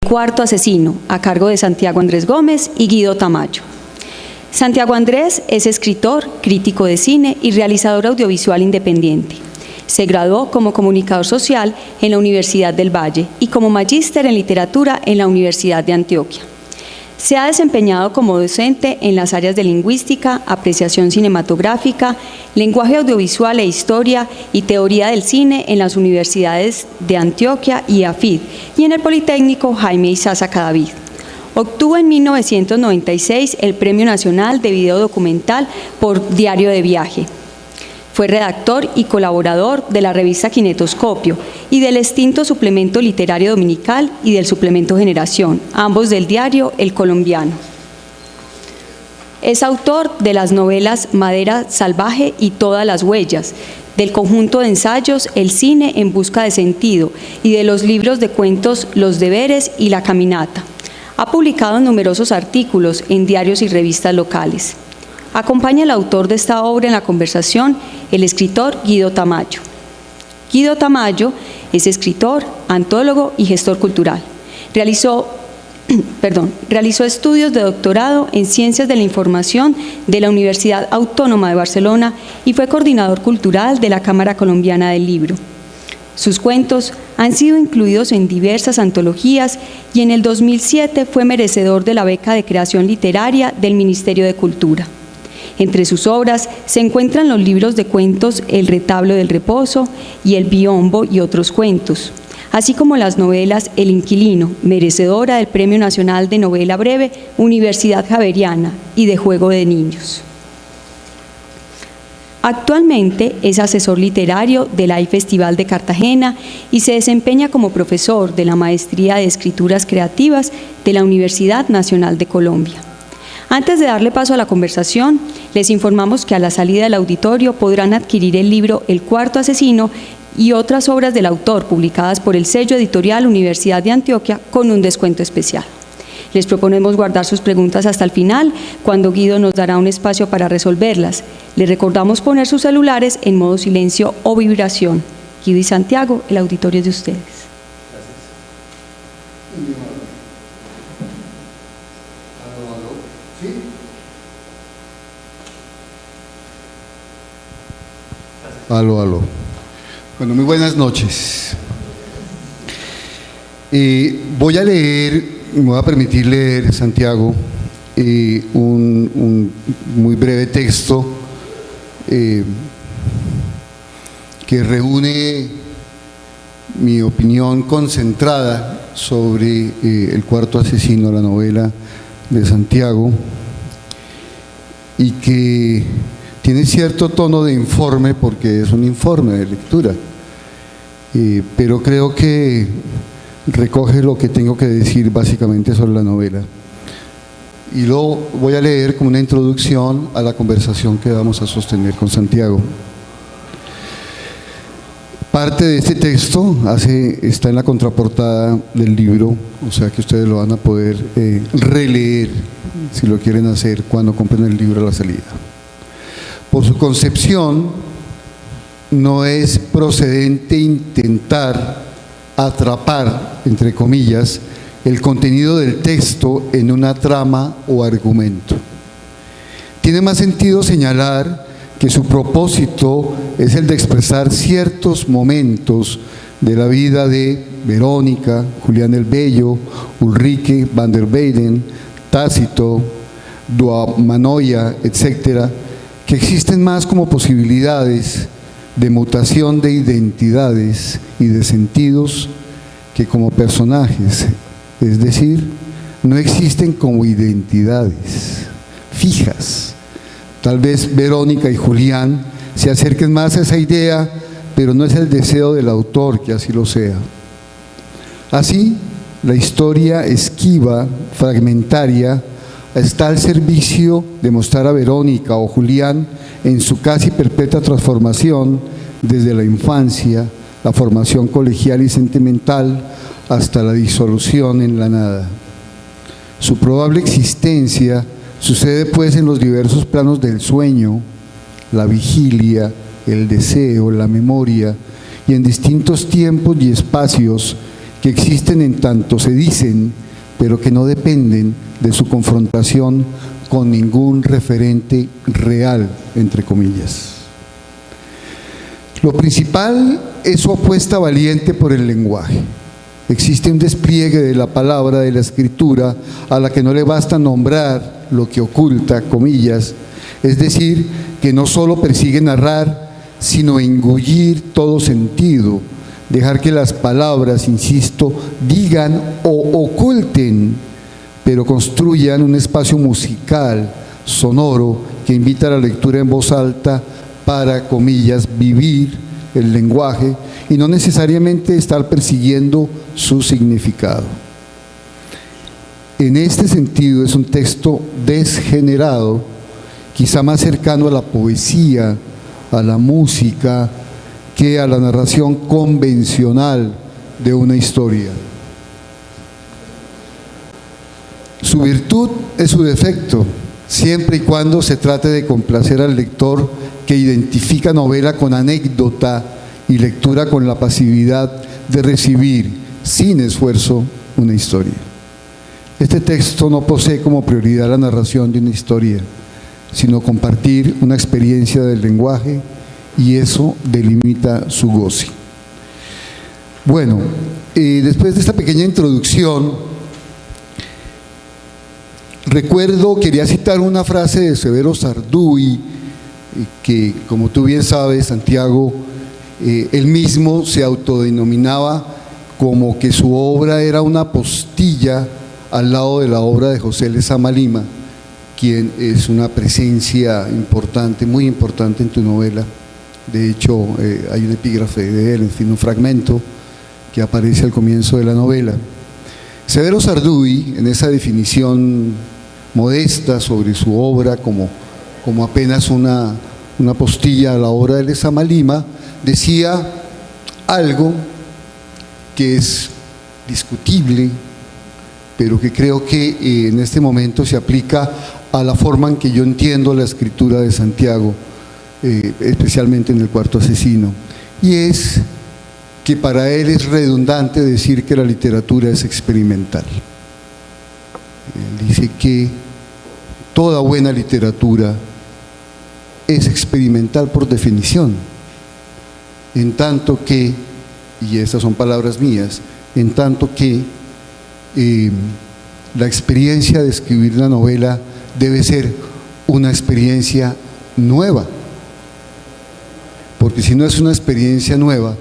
Cuarto asesino, a cargo de Santiago Andrés Gómez y Guido Tamayo. Santiago Andrés es escritor, crítico de cine y realizador audiovisual independiente. Se graduó como comunicador social en la Universidad del Valle y como magíster en literatura en la Universidad de Antioquia. Se ha desempeñado como docente en las áreas de lingüística, apreciación cinematográfica, lenguaje audiovisual e historia y teoría del cine en las universidades de Antioquia y AFID y en el Politécnico Jaime Isaza Cadavid. Obtuvo en 1996 el Premio Nacional de Video Documental por Diario de Viaje. Fue redactor y colaborador de la revista Kinetoscopio y del extinto Suplemento Literario Dominical y del Suplemento Generación, ambos del diario El Colombiano. Es autor de las novelas Madera Salvaje y Todas las Huellas, del conjunto de ensayos El Cine en Busca de Sentido y de los libros de cuentos Los Deberes y La Caminata. Ha publicado numerosos artículos en diarios y revistas locales. Acompaña al autor de esta obra en la conversación, el escritor Guido Tamayo. Guido Tamayo es escritor, antólogo y gestor cultural. Realizó estudios de doctorado en Ciencias de la Información de la Universidad Autónoma de Barcelona y fue coordinador cultural de la Cámara Colombiana del Libro. Sus cuentos han sido incluidos en diversas antologías y en el 2007 fue merecedor de la beca de creación literaria del Ministerio de Cultura. Entre sus obras se encuentran los libros de cuentos El Retablo del Reposo y El Biombo y otros cuentos, así como las novelas El Inquilino, merecedora del Premio Nacional de Novela Breve Universidad Javeriana y de Juego de Niños. Actualmente es asesor literario del AI Festival de Cartagena y se desempeña como profesor de la Maestría de Escrituras Creativas de la Universidad Nacional de Colombia. Antes de darle paso a la conversación, les informamos que a la salida del auditorio podrán adquirir el libro El Cuarto Asesino y otras obras del autor publicadas por el sello editorial Universidad de Antioquia con un descuento especial. Les proponemos guardar sus preguntas hasta el final, cuando Guido nos dará un espacio para resolverlas. Les recordamos poner sus celulares en modo silencio o vibración. Guido y Santiago, el auditorio es de ustedes. Aló, aló. Bueno, muy buenas noches. Voy a leer, me voy a permitir leer, Santiago, un muy breve texto que reúne mi opinión concentrada sobre El Cuarto Asesino, la novela de Santiago, y que tiene cierto tono de informe porque es un informe de lectura, pero creo que recoge lo que tengo que decir básicamente sobre la novela. Y lo voy a leer como una introducción a la conversación que vamos a sostener con Santiago. Parte de este texto está en la contraportada del libro, o sea que ustedes lo van a poder releer si lo quieren hacer cuando compren el libro a la salida. Por su concepción, no es procedente intentar atrapar, entre comillas, el contenido del texto en una trama o argumento. Tiene más sentido señalar que su propósito es el de expresar ciertos momentos de la vida de Verónica, Julián el Bello, Ulrike van der Weyden, Tácito, Duamanoia, etcétera, que existen más como posibilidades de mutación de identidades y de sentidos que como personajes, es decir, no existen como identidades fijas. Tal vez Verónica y Julián se acerquen más a esa idea, pero no es el deseo del autor que así lo sea. Así, la historia esquiva, fragmentaria, está al servicio de mostrar a Verónica o Julián en su casi perpetua transformación desde la infancia, la formación colegial y sentimental, hasta la disolución en la nada. Su probable existencia sucede pues en los diversos planos del sueño, la vigilia, el deseo, la memoria, y en distintos tiempos y espacios que existen en tanto se dicen, pero que no dependen de su confrontación con ningún referente real, entre comillas. Lo principal es su apuesta valiente por el lenguaje. Existe un despliegue de la palabra, de la escritura, a la que no le basta nombrar lo que oculta, comillas, es decir, que no solo persigue narrar, sino engullir todo sentido, dejar que las palabras, insisto, digan o oculten, pero construyan un espacio musical, sonoro, que invita a la lectura en voz alta para, comillas, vivir el lenguaje y no necesariamente estar persiguiendo su significado. En este sentido es un texto desgenerado, quizá más cercano a la poesía, a la música, que a la narración convencional de una historia. Su virtud es su defecto, siempre y cuando se trate de complacer al lector que identifica novela con anécdota y lectura con la pasividad de recibir, sin esfuerzo, una historia. Este texto no posee como prioridad la narración de una historia, sino compartir una experiencia del lenguaje, y eso delimita su goce. Bueno, después de esta pequeña introducción, quería citar una frase de Severo Sarduy, que, como tú bien sabes, Santiago, él mismo se autodenominaba como que su obra era una postilla al lado de la obra de José Lezama Lima, quien es una presencia importante, muy importante en tu novela. De hecho, hay un epígrafe de él, en fin, un fragmento que aparece al comienzo de la novela. Severo Sarduy, en esa definición modesta sobre su obra como apenas una postilla a la obra de Lezama Lima, decía algo que es discutible, pero que creo que en este momento se aplica a la forma en que yo entiendo la escritura de Santiago, especialmente en El cuarto asesino, y es que para él es redundante decir que la literatura es experimental. Él dice que toda buena literatura es experimental por definición, en tanto que, y estas son palabras mías, en tanto que la experiencia de escribir una novela debe ser una experiencia nueva, porque si no es una experiencia nueva,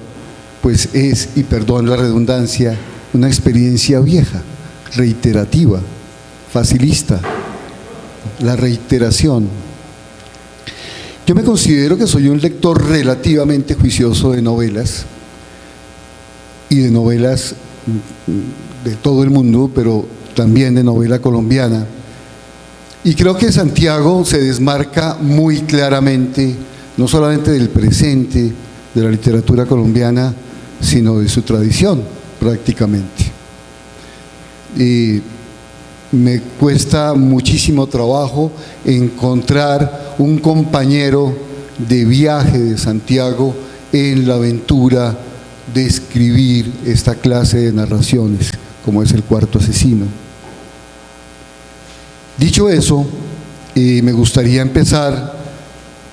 pues es, y perdón la redundancia, una experiencia vieja, reiterativa, facilista, la reiteración. Yo me considero que soy un lector relativamente juicioso de novelas, y de novelas de todo el mundo, pero también de novela colombiana, y creo que Santiago se desmarca muy claramente, no solamente del presente de la literatura colombiana, sino de su tradición prácticamente. Me cuesta muchísimo trabajo encontrar un compañero de viaje de Santiago en la aventura de escribir esta clase de narraciones, como es El cuarto asesino. Dicho eso, me gustaría empezar,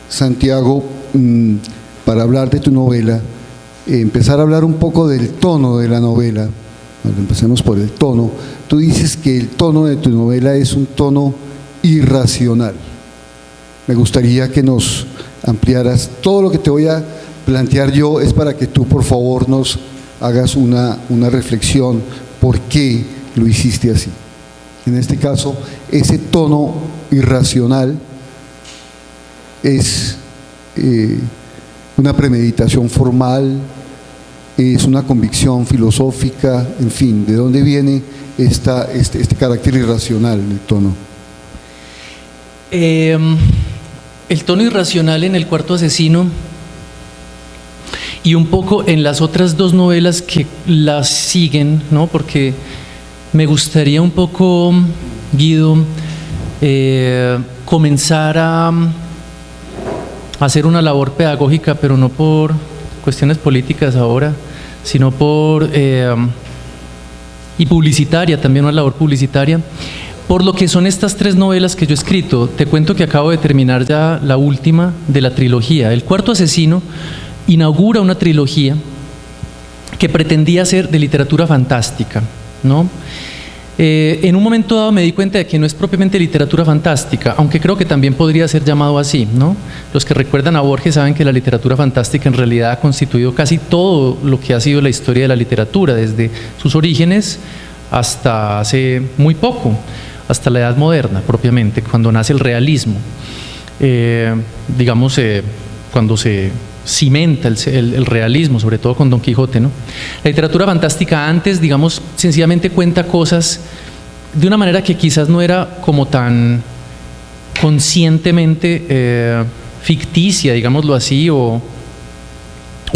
Santiago, para hablar de tu novela, empezar a hablar un poco del tono de la novela. Bueno, empecemos por el tono. Tú dices que el tono de tu novela es un tono irracional. Me gustaría que nos ampliaras. Todo lo que te voy a plantear yo es para que tú, por favor, nos hagas una reflexión por qué lo hiciste así. En este caso, ese tono irracional es una premeditación formal, es una convicción filosófica, en fin, ¿de dónde viene este carácter irracional del tono? El tono irracional en El cuarto asesino y un poco en las otras dos novelas que las siguen, ¿no? Porque me gustaría un poco, Guido, comenzar a hacer una labor pedagógica, pero no por cuestiones políticas ahora, sino por y publicitaria, también una labor publicitaria, por lo que son estas 3 novelas que yo he escrito. Te cuento que acabo de terminar ya la última de la trilogía. El Cuarto Asesino inaugura una trilogía que pretendía ser de literatura fantástica, ¿no? En un momento dado me di cuenta de que no es propiamente literatura fantástica, aunque creo que también podría ser llamado así, ¿no? Los que recuerdan a Borges saben que la literatura fantástica en realidad ha constituido casi todo lo que ha sido la historia de la literatura, desde sus orígenes hasta hace muy poco, hasta la Edad Moderna propiamente, cuando nace el realismo, cuando se cimenta el realismo, sobre todo con Don Quijote, ¿no? La literatura fantástica antes, digamos, sencillamente cuenta cosas de una manera que quizás no era como tan conscientemente ficticia, digámoslo así, o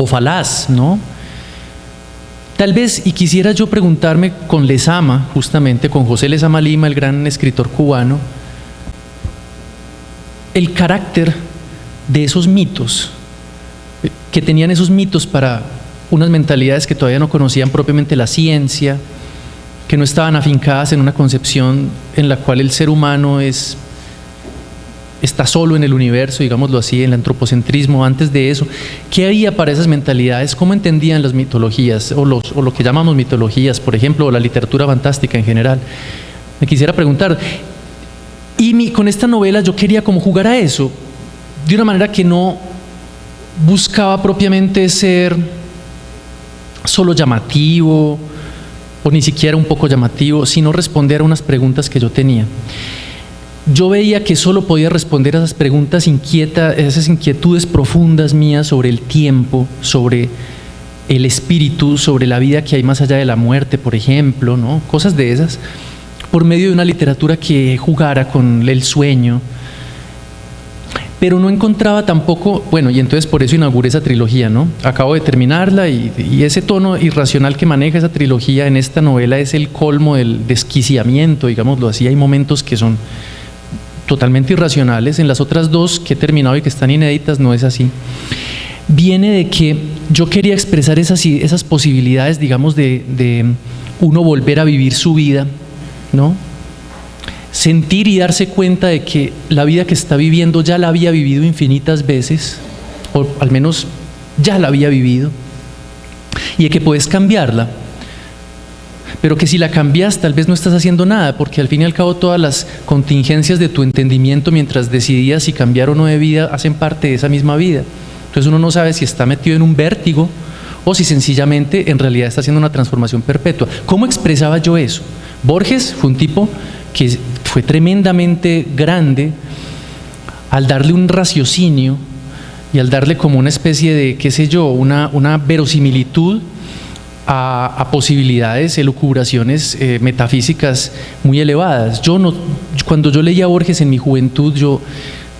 falaz, ¿no? Tal vez, y quisiera yo preguntarme con Lezama, justamente con José Lezama Lima, el gran escritor cubano, el carácter de esos mitos, que tenían esos mitos para unas mentalidades que todavía no conocían propiamente la ciencia, que no estaban afincadas en una concepción en la cual el ser humano está solo en el universo, digámoslo así, en el antropocentrismo. Antes de eso, ¿qué había para esas mentalidades? ¿Cómo entendían las mitologías o lo que llamamos mitologías, por ejemplo, o la literatura fantástica en general? Me quisiera preguntar. Y con esta novela yo quería como jugar a eso, de una manera que no buscaba propiamente ser solo llamativo o ni siquiera un poco llamativo, sino responder a unas preguntas que yo tenía. Yo veía que solo podía responder a esas preguntas esas inquietudes profundas mías sobre el tiempo, sobre el espíritu, sobre la vida que hay más allá de la muerte, por ejemplo, ¿no? Cosas de esas, por medio de una literatura que jugara con el sueño. Pero no encontraba tampoco, bueno, y entonces por eso inauguré esa trilogía, ¿no? Acabo de terminarla y ese tono irracional que maneja esa trilogía en esta novela es el colmo del desquiciamiento, digámoslo así. Hay momentos que son totalmente irracionales. En las otras 2 que he terminado y que están inéditas no es así. Viene de que yo quería expresar esas posibilidades, digamos, de uno volver a vivir su vida, ¿no? Sentir y darse cuenta de que la vida que está viviendo ya la había vivido infinitas veces, o al menos ya la había vivido, y de que puedes cambiarla, pero que si la cambias tal vez no estás haciendo nada, porque al fin y al cabo todas las contingencias de tu entendimiento mientras decidías si cambiar o no de vida hacen parte de esa misma vida. Entonces uno no sabe si está metido en un vértigo o si sencillamente en realidad está haciendo una transformación perpetua. ¿Cómo expresaba yo eso? Borges fue un tipo que fue tremendamente grande al darle un raciocinio y al darle como una especie de, qué sé yo, una verosimilitud a posibilidades, elucubraciones metafísicas muy elevadas. Cuando yo leía a Borges en mi juventud, yo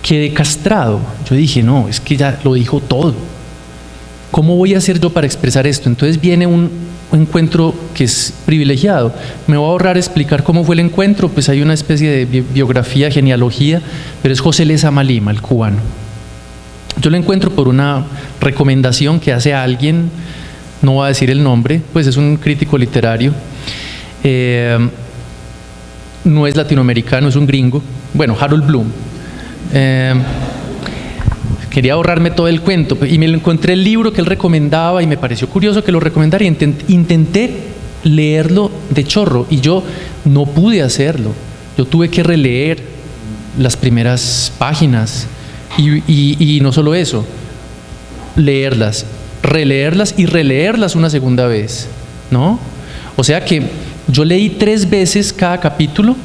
quedé castrado. Yo dije, no, es que ya lo dijo todo. ¿Cómo voy a hacer yo para expresar esto? Entonces viene un encuentro que es privilegiado. Me voy a ahorrar explicar cómo fue el encuentro, pues hay una especie de biografía, genealogía, pero es José Lezama Lima, el cubano. Yo lo encuentro por una recomendación que hace alguien, no voy a decir el nombre, pues es un crítico literario, no es latinoamericano, es un gringo, bueno, Harold Bloom. Quería ahorrarme todo el cuento y me encontré el libro que él recomendaba y me pareció curioso que lo recomendara y intenté leerlo de chorro y yo no pude hacerlo. Yo tuve que releer las primeras páginas y no solo eso, leerlas, releerlas y releerlas una segunda vez, ¿no? O sea que yo leí 3 veces cada capítulo.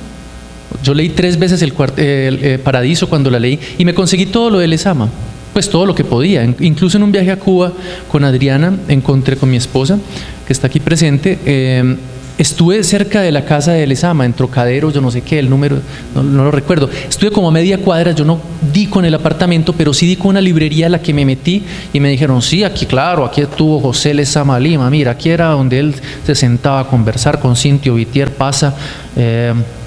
Yo leí 3 veces el Paradiso cuando la leí y me conseguí todo lo de Lezama, pues todo lo que podía. Incluso en un viaje a Cuba con Adriana, encontré con mi esposa, que está aquí presente, estuve cerca de la casa de Lezama, en Trocadero, yo no sé qué, el número, no lo recuerdo. Estuve como a media cuadra, yo no di con el apartamento, pero sí di con una librería a la que me metí y me dijeron, sí, aquí claro, aquí estuvo José Lezama Lima, mira, aquí era donde él se sentaba a conversar con Cintio Vitier, pasa...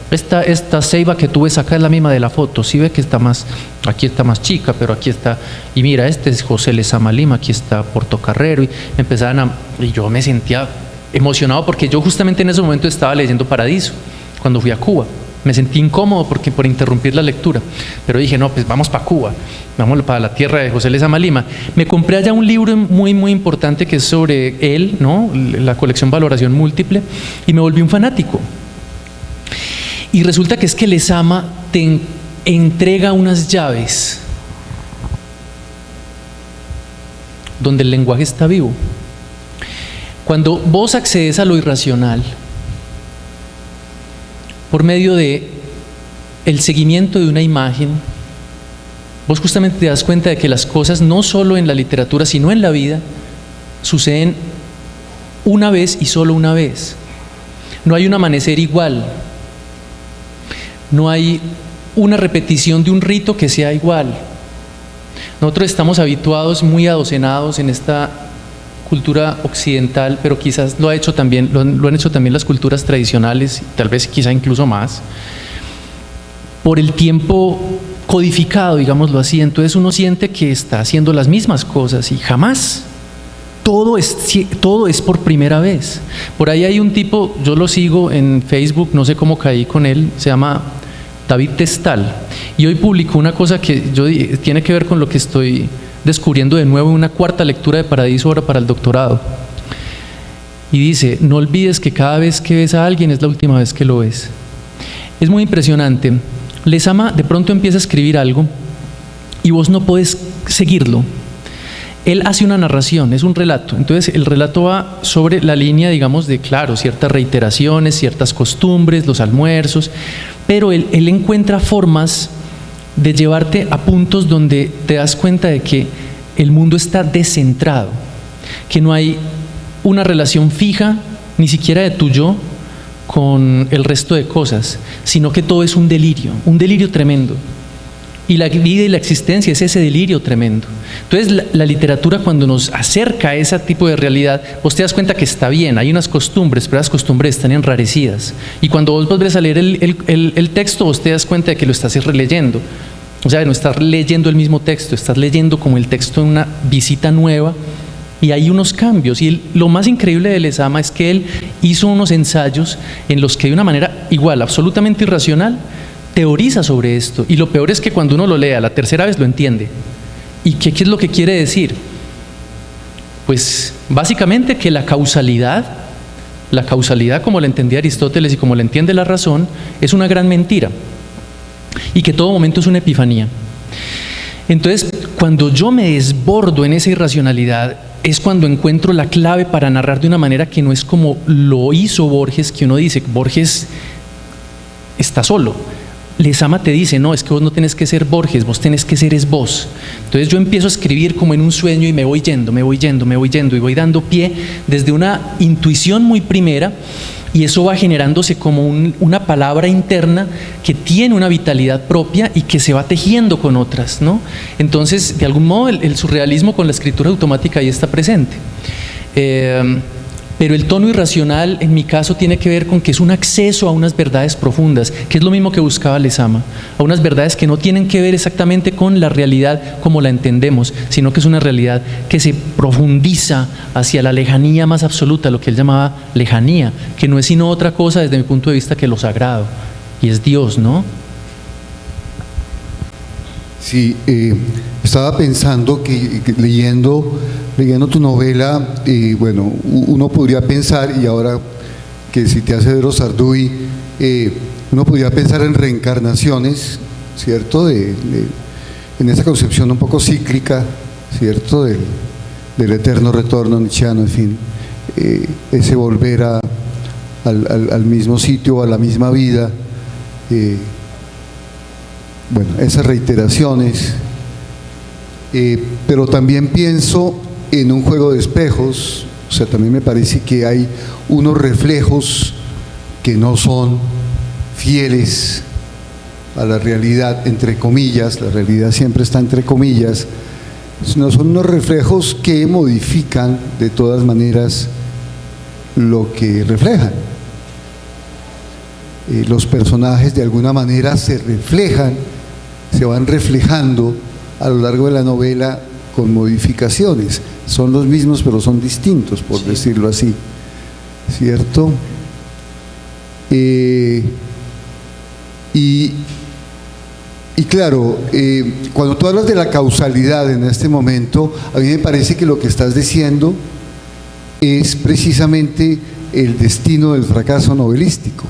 Esta ceiba que tú ves acá es la misma de la foto, sí ve que está más, aquí está más chica, pero aquí está, y mira, este es José Lezama Lima, aquí está Portocarrero, y me empezaban y yo me sentía emocionado porque yo justamente en ese momento estaba leyendo Paradiso, cuando fui a Cuba. Me sentí incómodo por interrumpir la lectura, pero dije, no, pues vamos para Cuba, vamos para la tierra de José Lezama Lima. Me compré allá un libro muy, muy importante que es sobre él, ¿no? La colección Valoración Múltiple, y me volví un fanático. Y resulta que es que Lezama te entrega unas llaves donde el lenguaje está vivo. Cuando vos accedes a lo irracional, por medio de el seguimiento de una imagen, vos justamente te das cuenta de que las cosas, no solo en la literatura, sino en la vida, suceden una vez y solo una vez. No hay un amanecer igual, no hay una repetición de un rito que sea igual. Nosotros estamos habituados, muy adocenados en esta cultura occidental, pero quizás lo han hecho también las culturas tradicionales, tal vez quizá incluso más, por el tiempo codificado, digámoslo así. Entonces uno siente que está haciendo las mismas cosas y jamás todo es por primera vez. Por ahí hay un tipo, yo lo sigo en Facebook, no sé cómo caí con él, se llama David Testal, y hoy publicó una cosa que tiene que ver con lo que estoy descubriendo de nuevo en una cuarta lectura de Paradiso ahora para el doctorado. Y dice, no olvides que cada vez que ves a alguien es la última vez que lo ves. Es muy impresionante. Lezama de pronto empieza a escribir algo y vos no podés seguirlo. Él hace una narración, es un relato. Entonces el relato va sobre la línea, digamos, de, claro, ciertas reiteraciones, ciertas costumbres, los almuerzos, pero él encuentra formas de llevarte a puntos donde te das cuenta de que el mundo está descentrado, que no hay una relación fija, ni siquiera de tu yo, con el resto de cosas, sino que todo es un delirio tremendo. Y la vida y la existencia es ese delirio tremendo. Entonces la literatura, cuando nos acerca a ese tipo de realidad, vos te das cuenta que está bien, hay unas costumbres, pero las costumbres están enrarecidas. Y cuando vos volvés a leer el texto, vos te das cuenta de que lo estás releyendo. O sea, no estás leyendo el mismo texto, estás leyendo como el texto en una visita nueva, y hay unos cambios. Y lo más increíble de Lezama es que él hizo unos ensayos en los que de una manera igual, absolutamente irracional, teoriza sobre esto. Y lo peor es que cuando uno lo lea la tercera vez lo entiende. ¿Y qué es lo que quiere decir? Pues básicamente que la causalidad como la entendía Aristóteles y como la entiende la razón, es una gran mentira. Y que todo momento es una epifanía. Entonces, cuando yo me desbordo en esa irracionalidad, es cuando encuentro la clave para narrar de una manera que no es como lo hizo Borges, que uno dice, Borges está solo. Lezama te dice, no, es que vos no tenés que ser Borges, vos tenés que ser es vos. Entonces yo empiezo a escribir como en un sueño y me voy yendo y voy dando pie desde una intuición muy primera, y eso va generándose como una palabra interna que tiene una vitalidad propia y que se va tejiendo con otras, ¿no? Entonces, de algún modo, el surrealismo con la escritura automática ahí está presente. Pero el tono irracional, en mi caso, tiene que ver con que es un acceso a unas verdades profundas, que es lo mismo que buscaba Lezama, a unas verdades que no tienen que ver exactamente con la realidad como la entendemos, sino que es una realidad que se profundiza hacia la lejanía más absoluta, lo que él llamaba lejanía, que no es sino otra cosa desde mi punto de vista que lo sagrado, y es Dios, ¿no? Sí, estaba pensando que leyendo tu novela, bueno, uno podría pensar, y ahora que si te hace ver Osarduy, uno podría pensar en reencarnaciones, ¿cierto? En esa concepción un poco cíclica, ¿cierto? Del eterno retorno nietzscheano, en fin, ese volver al mismo sitio, a la misma vida, bueno, esas reiteraciones, pero también pienso en un juego de espejos. O sea, también me parece que hay unos reflejos que no son fieles a la realidad, entre comillas, la realidad siempre está entre comillas, sino son unos reflejos que modifican de todas maneras lo que reflejan. Los personajes de alguna manera se van reflejando a lo largo de la novela con modificaciones. Son los mismos pero son distintos, por decirlo así. ¿cierto? Y claro, cuando tú hablas de la causalidad en este momento, a mí me parece que lo que estás diciendo es precisamente el destino del fracaso novelístico.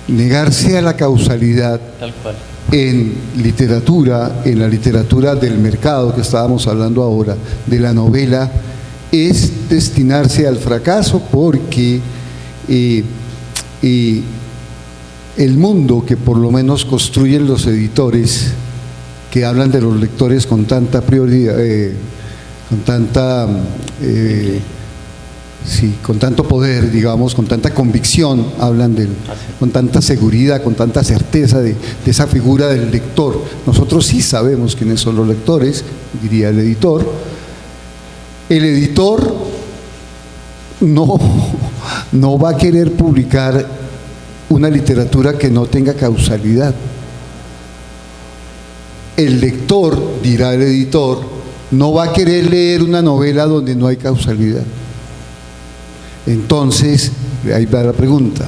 Negarse a la causalidad. Tal cual. En literatura, en la literatura del mercado que estábamos hablando ahora, de la novela, es destinarse al fracaso, porque el mundo que por lo menos construyen los editores, que hablan de los lectores con tanta prioridad, con tanto poder, digamos, con tanta convicción, hablan con tanta seguridad, con tanta certeza de esa figura del lector. Nosotros sí sabemos quiénes son los lectores, diría el editor. El editor no va a querer publicar una literatura que no tenga causalidad. El lector, dirá el editor, no va a querer leer una novela donde no hay causalidad. Entonces, ahí va la pregunta: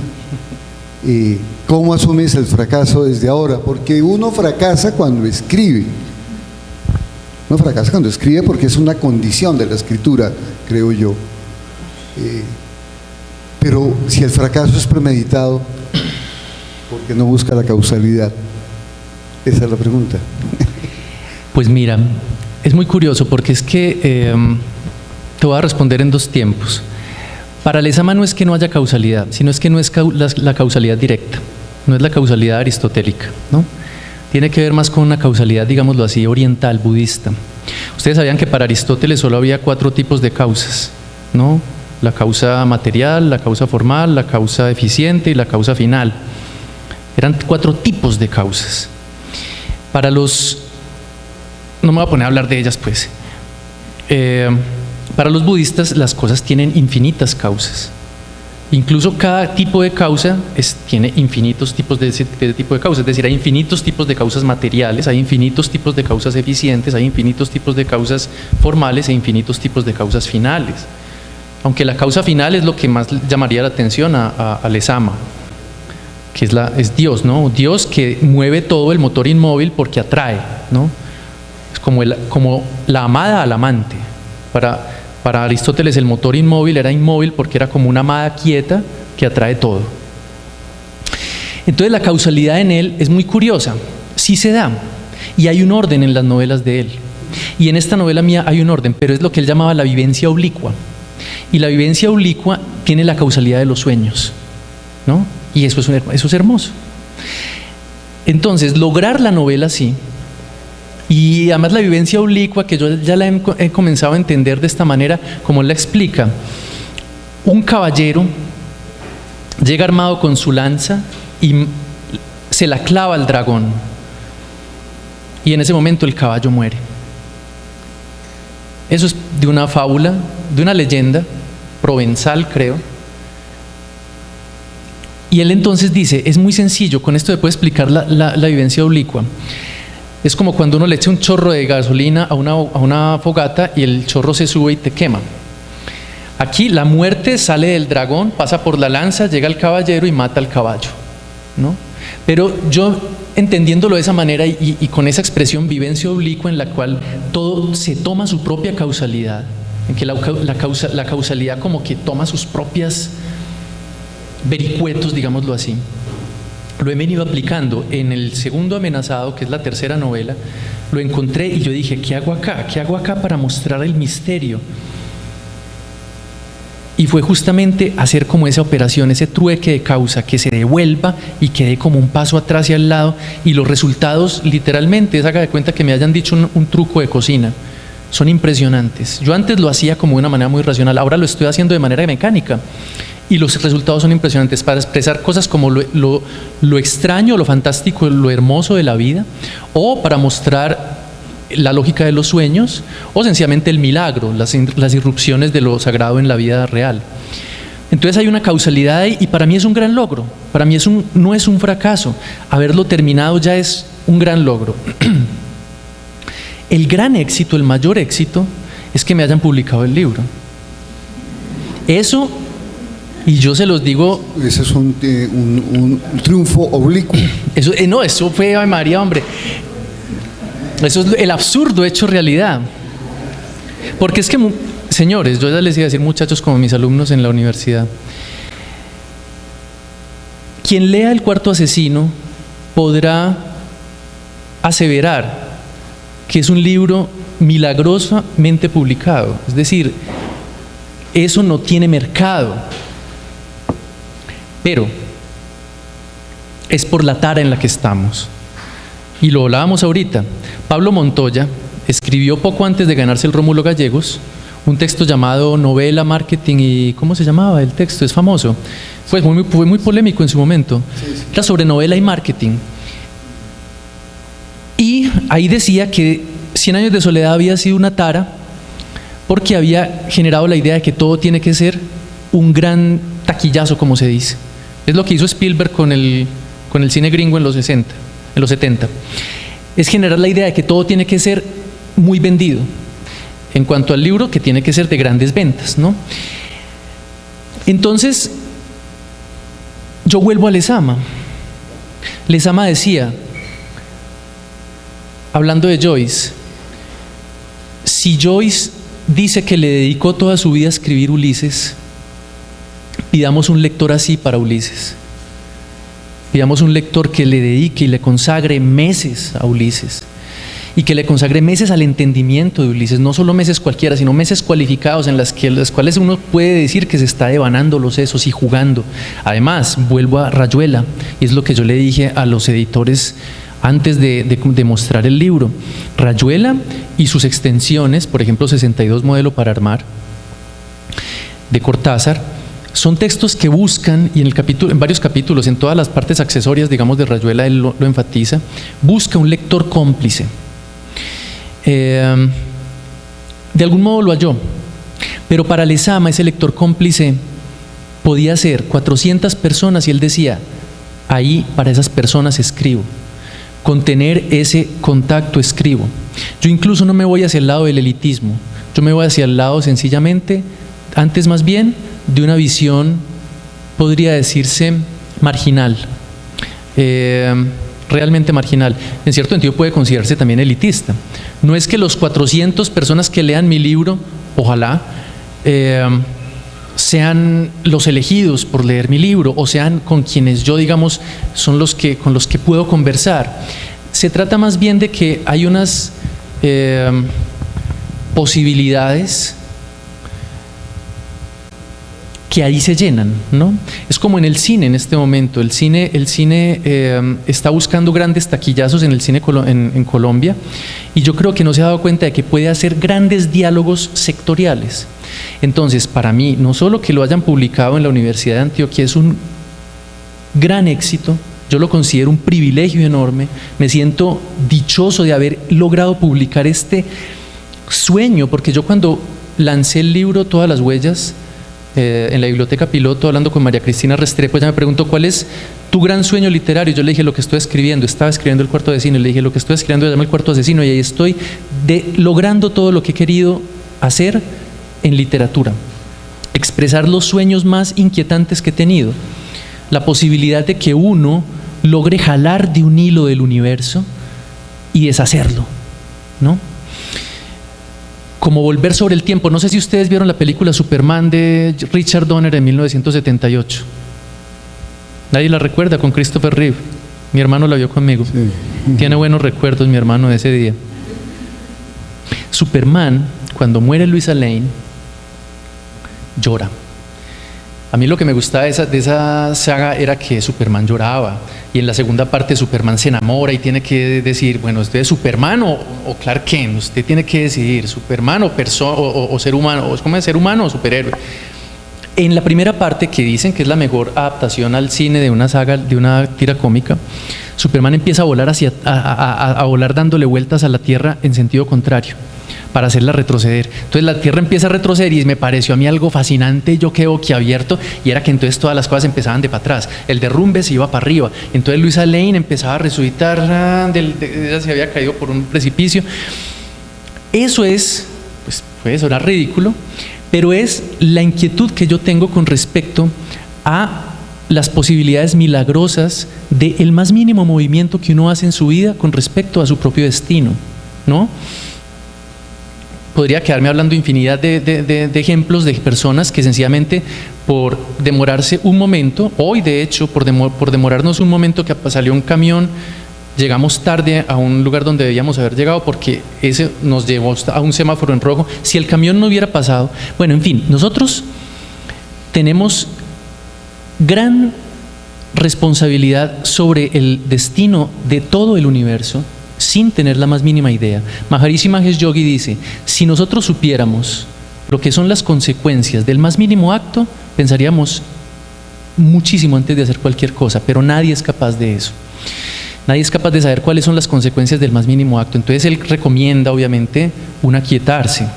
¿cómo asumes el fracaso desde ahora? Porque uno fracasa cuando escribe. Uno fracasa cuando escribe porque es una condición de la escritura, creo yo. Pero si el fracaso es premeditado, ¿por qué no busca la causalidad? Esa es la pregunta. Pues mira, es muy curioso, porque es que te voy a responder en dos tiempos. Para Lezama no es que no haya causalidad, sino es que no es la causalidad directa, no es la causalidad aristotélica, ¿no? Tiene que ver más con una causalidad, digámoslo así, oriental, budista. Ustedes sabían que para Aristóteles solo había 4 tipos de causas, ¿no? La causa material, la causa formal, la causa eficiente y la causa final. Eran 4 tipos de causas. Para los... no me voy a poner a hablar de ellas, pues. Para los budistas las cosas tienen infinitas causas. Incluso cada tipo de causa tiene infinitos tipos de tipo de causas. Es decir, hay infinitos tipos de causas materiales, hay infinitos tipos de causas eficientes, hay infinitos tipos de causas formales e infinitos tipos de causas finales. Aunque la causa final es lo que más llamaría la atención a Lezama, que es Dios, ¿no? Dios que mueve todo, el motor inmóvil, porque atrae, ¿no? Es como la amada al amante. Para Aristóteles el motor inmóvil era inmóvil porque era como una amada quieta que atrae todo. Entonces la causalidad en él es muy curiosa, sí se da, y hay un orden en las novelas de él. Y en esta novela mía hay un orden, pero es lo que él llamaba la vivencia oblicua. Y la vivencia oblicua tiene la causalidad de los sueños, ¿no? Y eso es hermoso. Entonces, lograr la novela así, y además la vivencia oblicua, que yo ya la he comenzado a entender de esta manera, como él la explica: un caballero llega armado con su lanza y se la clava al dragón, y en ese momento el caballo muere. Eso es de una fábula, de una leyenda provenzal, creo. Y él entonces dice, es muy sencillo, con esto se puede explicar la vivencia oblicua. Es como cuando uno le echa un chorro de gasolina a una fogata y el chorro se sube y te quema. Aquí la muerte sale del dragón, pasa por la lanza, llega al caballero y mata al caballo, ¿no? Pero yo, entendiéndolo de esa manera y con esa expresión vivencia oblicua, en la cual todo se toma su propia causalidad, en que la causalidad como que toma sus propias vericuetos, digámoslo así, lo he venido aplicando en El segundo amenazado, que es la tercera novela. Lo encontré y yo dije, ¿qué hago acá? ¿Qué hago acá para mostrar el misterio? Y fue justamente hacer como esa operación, ese trueque de causa, que se devuelva y que dé como un paso atrás y al lado, y los resultados literalmente, haga de cuenta que me hayan dicho un truco de cocina, son impresionantes. Yo antes lo hacía como de una manera muy racional, ahora lo estoy haciendo de manera mecánica, y los resultados son impresionantes para expresar cosas como lo extraño, lo fantástico, lo hermoso de la vida, o para mostrar la lógica de los sueños, o sencillamente el milagro, las irrupciones de lo sagrado en la vida real. Entonces hay una causalidad ahí, y para mí es un gran logro. Para mí no es un fracaso. Haberlo terminado ya es un gran logro. El gran éxito, el mayor éxito, es que me hayan publicado el libro. Eso Y yo se los digo... Ese es un triunfo oblicuo. Eso, no, eso fue Ave María, hombre. Eso es el absurdo hecho realidad. Porque es que, señores, yo ya les iba a decir, muchachos, como mis alumnos en la universidad, quien lea El Cuarto Asesino podrá aseverar que es un libro milagrosamente publicado. Es decir, eso no tiene mercado. Pero es por la tara en la que estamos. Y lo hablábamos ahorita. Pablo Montoya escribió poco antes de ganarse el Rómulo Gallegos un texto llamado Novela, Marketing y... ¿cómo se llamaba el texto? Es famoso. Fue muy polémico en su momento. Era sobre novela y marketing. Y ahí decía que 100 años de soledad había sido una tara porque había generado la idea de que todo tiene que ser un gran taquillazo, como se dice. Es lo que hizo Spielberg con el cine gringo en los 70. Es generar la idea de que todo tiene que ser muy vendido. En cuanto al libro, que tiene que ser de grandes ventas, ¿no? Entonces, yo vuelvo a Lezama. Lezama decía, hablando de Joyce, si Joyce dice que le dedicó toda su vida a escribir Ulises, pidamos un lector así para Ulises. Pidamos un lector que le dedique y le consagre meses a Ulises. Y que le consagre meses al entendimiento de Ulises, no solo meses cualquiera, sino meses cualificados en las cuales uno puede decir que se está devanando los sesos y jugando. Además, vuelvo a Rayuela, y es lo que yo le dije a los editores antes de mostrar el libro. Rayuela y sus extensiones, por ejemplo, 62 Modelo para Armar, de Cortázar, son textos que buscan, y en varios capítulos, en todas las partes accesorias, digamos, de Rayuela, él lo enfatiza, busca un lector cómplice. De algún modo lo halló, pero para Lezama ese lector cómplice podía ser 400 personas y él decía, ahí para esas personas escribo, con tener ese contacto escribo. Yo incluso no me voy hacia el lado del elitismo, yo me voy hacia el lado sencillamente, antes más bien, de una visión, podría decirse, marginal. Realmente marginal. En cierto sentido puede considerarse también elitista. No es que los 400 personas que lean mi libro, ojalá, sean los elegidos por leer mi libro o sean con quienes yo, digamos, son con los que puedo conversar. Se trata más bien de que hay unas posibilidades que ahí se llenan, ¿no? Es como en el cine en este momento. El cine está buscando grandes taquillazos en el cine en Colombia, y yo creo que no se ha dado cuenta de que puede hacer grandes diálogos sectoriales. Entonces, para mí, no solo que lo hayan publicado en la Universidad de Antioquia es un gran éxito, yo lo considero un privilegio enorme, me siento dichoso de haber logrado publicar este sueño, porque yo cuando lancé el libro Todas las Huellas, en la biblioteca piloto, hablando con María Cristina Restrepo, ella me preguntó ¿cuál es tu gran sueño literario? Yo le dije lo que estoy escribiendo, estaba escribiendo El Cuarto Asesino, y le dije lo que estoy escribiendo se llama El Cuarto Asesino, y ahí estoy logrando todo lo que he querido hacer en literatura, expresar los sueños más inquietantes que he tenido, la posibilidad de que uno logre jalar de un hilo del universo y deshacerlo, ¿no? Como volver sobre el tiempo. No sé si ustedes vieron la película Superman de Richard Donner en 1978. Nadie la recuerda, con Christopher Reeve. Mi hermano la vio conmigo. Sí. Tiene buenos recuerdos mi hermano de ese día. Superman, cuando muere Luisa Lane, llora. A mí lo que me gustaba de esa saga era que Superman lloraba, y en la segunda parte Superman se enamora y tiene que decir, bueno, ¿usted es Superman o Clark Kent? Usted tiene que decidir, Superman o ser humano, o ¿cómo es ser humano o superhéroe? En la primera parte, que dicen que es la mejor adaptación al cine de una saga, de una tira cómica, Superman empieza a volar a volar dándole vueltas a la Tierra en sentido contrario, para hacerla retroceder. Entonces la Tierra empieza a retroceder y me pareció a mí algo fascinante, yo quedé boquiabierto, y era que entonces todas las cosas empezaban de para atrás, el derrumbe se iba para arriba, entonces Luisa Lane empezaba a resucitar, ella se había caído por un precipicio. Eso es, pues puede sonar ridículo, pero es la inquietud que yo tengo con respecto a las posibilidades milagrosas del más mínimo movimiento que uno hace en su vida con respecto a su propio destino, ¿no? Podría quedarme hablando infinidad de ejemplos de personas que sencillamente por demorarse un momento, hoy de hecho por demorarnos un momento que salió un camión, llegamos tarde a un lugar donde debíamos haber llegado porque ese nos llevó a un semáforo en rojo. Si el camión no hubiera pasado, bueno, en fin, nosotros tenemos gran responsabilidad sobre el destino de todo el universo sin tener la más mínima idea. Maharishi Mahesh Yogi dice, si nosotros supiéramos lo que son las consecuencias del más mínimo acto, pensaríamos muchísimo antes de hacer cualquier cosa, pero nadie es capaz de eso. Nadie es capaz de saber cuáles son las consecuencias del más mínimo acto. Entonces él recomienda, obviamente, un aquietarse.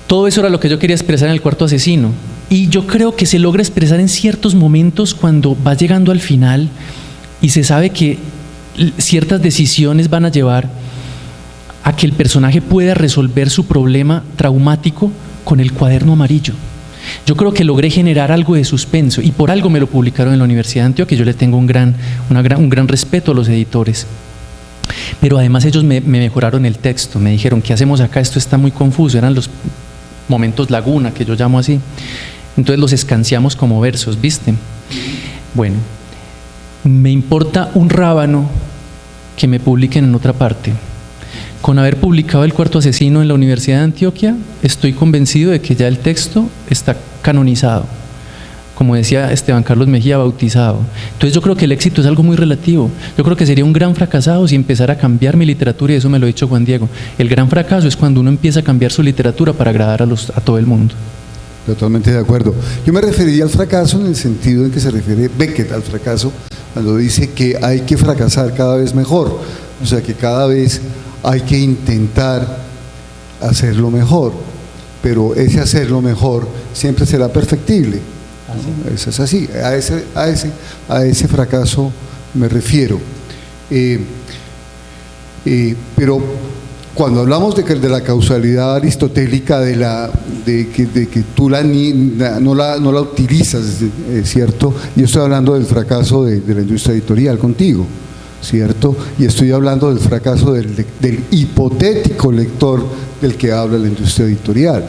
Todo eso era lo que yo quería expresar en el cuarto asesino. Y yo creo que se logra expresar en ciertos momentos cuando va llegando al final y se sabe que ciertas decisiones van a llevar a que el personaje pueda resolver su problema traumático con el cuaderno amarillo. Yo creo que logré generar algo de suspenso y por algo me lo publicaron en la Universidad de Antioquia. Yo le tengo un gran respeto a los editores. Pero además ellos me mejoraron el texto, me dijeron, ¿qué hacemos acá? Esto está muy confuso. Eran los momentos laguna, que yo llamo así. Entonces los escanciamos como versos, ¿viste? Bueno, me importa un rábano que me publiquen en otra parte. Con haber publicado El cuarto asesino en la Universidad de Antioquia, estoy convencido de que ya el texto está canonizado. Como decía Esteban Carlos Mejía, bautizado. Entonces yo creo que el éxito es algo muy relativo. Yo creo que sería un gran fracasado si empezara a cambiar mi literatura, y eso me lo ha dicho Juan Diego. El gran fracaso es cuando uno empieza a cambiar su literatura para agradar a todo el mundo. Totalmente de acuerdo. Yo me referiría al fracaso en el sentido en que se refiere Beckett al fracaso, cuando dice que hay que fracasar cada vez mejor. O sea, que cada vez hay que intentar hacerlo mejor, pero ese hacerlo mejor siempre será perfectible, ¿no? Eso es así, a ese fracaso me refiero. Pero cuando hablamos de la causalidad aristotélica, de que tú no la utilizas, ¿cierto? Yo estoy hablando del fracaso de la industria editorial contigo, ¿cierto? Y estoy hablando del fracaso del hipotético lector del que habla la industria editorial.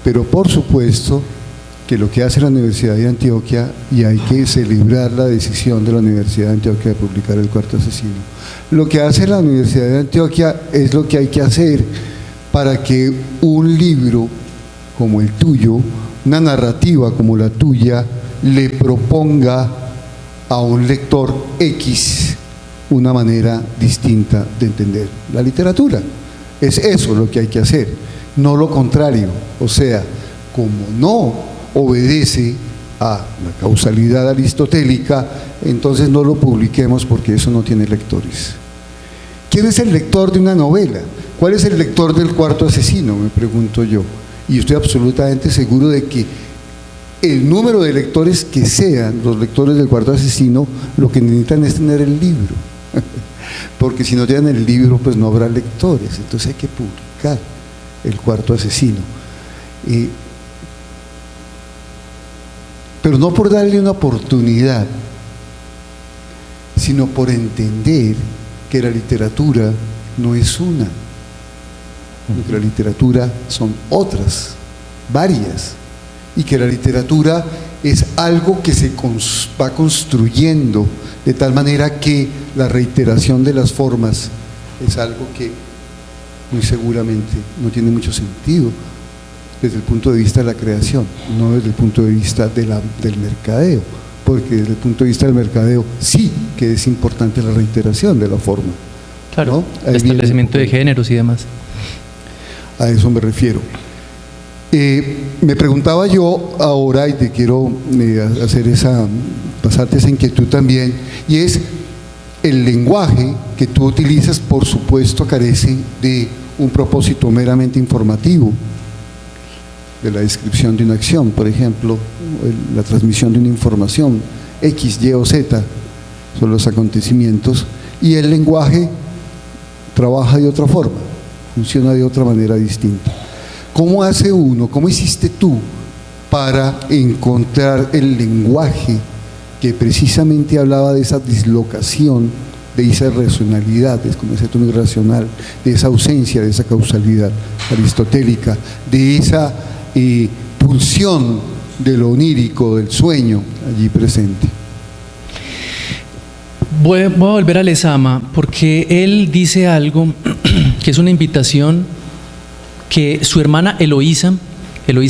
Pero por supuesto que lo que hace la Universidad de Antioquia, y hay que celebrar la decisión de la Universidad de Antioquia de publicar El cuarto asesino, lo que hace la Universidad de Antioquia es lo que hay que hacer para que un libro como el tuyo, una narrativa como la tuya, le proponga a un lector X una manera distinta de entender la literatura. Es eso lo que hay que hacer, no lo contrario. O sea, como no obedece a la causalidad aristotélica, entonces no lo publiquemos porque eso no tiene lectores. ¿Quién es el lector de una novela? ¿Cuál es el lector del cuarto asesino? Me pregunto yo. Y estoy absolutamente seguro de que el número de lectores que sean los lectores del cuarto asesino, lo que necesitan es tener el libro. Porque si no tienen el libro, pues no habrá lectores. Entonces hay que publicar El cuarto asesino. Pero no por darle una oportunidad, sino por entender que la literatura no es una, que la literatura son otras, varias, y que la literatura es algo que se va construyendo de tal manera que la reiteración de las formas es algo que muy seguramente no tiene mucho sentido desde el punto de vista de la creación, no desde el punto de vista del mercadeo, porque desde el punto de vista del mercadeo sí que es importante la reiteración de la forma. Claro, ¿no? El establecimiento de géneros y demás. A eso me refiero. Me preguntaba yo ahora, y te quiero pasarte esa inquietud también, y es el lenguaje que tú utilizas, por supuesto, carece de un propósito meramente informativo, de la descripción de una acción, por ejemplo, la transmisión de una información, X, Y o Z, son los acontecimientos, y el lenguaje trabaja de otra forma, funciona de otra manera distinta. ¿Cómo hace uno, cómo hiciste tú para encontrar el lenguaje que precisamente hablaba de esa dislocación, de esa irracionalidad, de ese concepto irracional, de esa ausencia, de esa causalidad aristotélica, de esa pulsión de lo onírico, del sueño allí presente? Voy a volver a Lezama porque él dice algo que es una invitación que su hermana Eloísa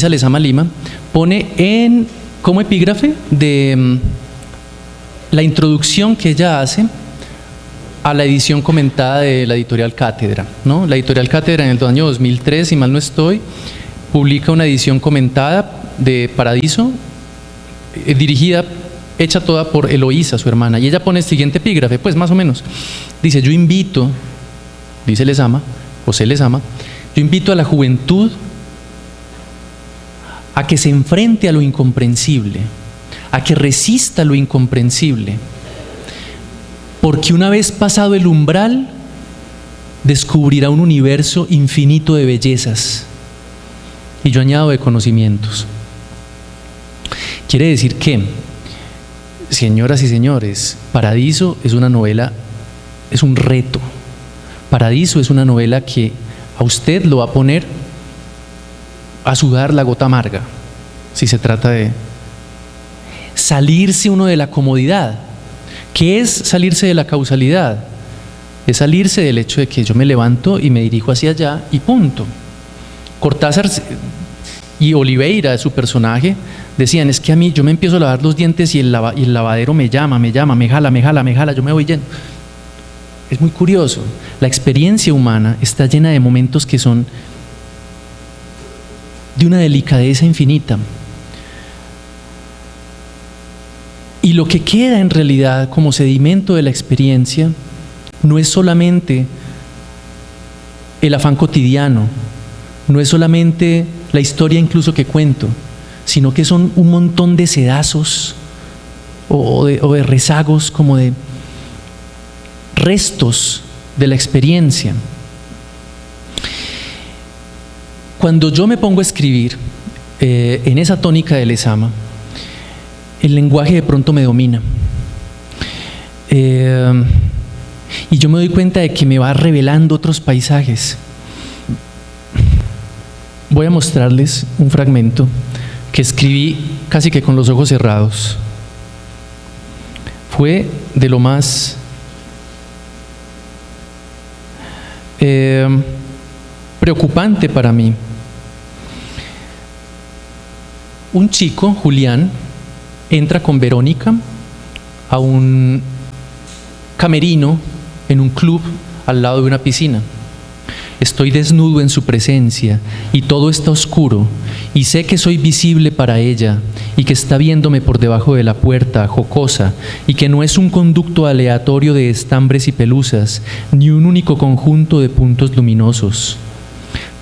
Lezama Lima, pone como epígrafe de la introducción que ella hace a la edición comentada de la editorial Cátedra, ¿no? La editorial Cátedra en el año 2003, si mal no estoy, publica una edición comentada de Paradiso, hecha toda por Eloísa, su hermana, y ella pone el siguiente epígrafe, pues más o menos. Dice: yo invito, dice José Lezama, yo invito a la juventud a que se enfrente a lo incomprensible, a que resista lo incomprensible, porque una vez pasado el umbral, descubrirá un universo infinito de bellezas, y yo añado de conocimientos. Quiere decir que, señoras y señores, Paradiso es una novela, es un reto. Paradiso es una novela que a usted lo va a poner a sudar la gota amarga, si se trata de salirse uno de la comodidad. ¿Qué es salirse de la causalidad? Es salirse del hecho de que yo me levanto y me dirijo hacia allá y punto. Cortázar y Oliveira, su personaje, decían: es que a mí, yo me empiezo a lavar los dientes y el lavadero me llama, me jala, yo me voy yendo. Es muy curioso. La experiencia humana está llena de momentos que son de una delicadeza infinita. Y lo que queda en realidad como sedimento de la experiencia no es solamente el afán cotidiano, no es solamente la historia incluso que cuento, sino que son un montón de sedazos o de rezagos, como de restos de la experiencia. Cuando yo me pongo a escribir en esa tónica de Lezama, el lenguaje de pronto me domina. Y yo me doy cuenta de que me va revelando otros paisajes. Voy a mostrarles un fragmento que escribí casi que con los ojos cerrados. Fue de lo más preocupante para mí. Un chico, Julián, entra con Verónica a un camerino en un club al lado de una piscina. Estoy desnudo en su presencia y todo está oscuro, y sé que soy visible para ella y que está viéndome por debajo de la puerta, jocosa, y que no es un conducto aleatorio de estambres y pelusas, ni un único conjunto de puntos luminosos.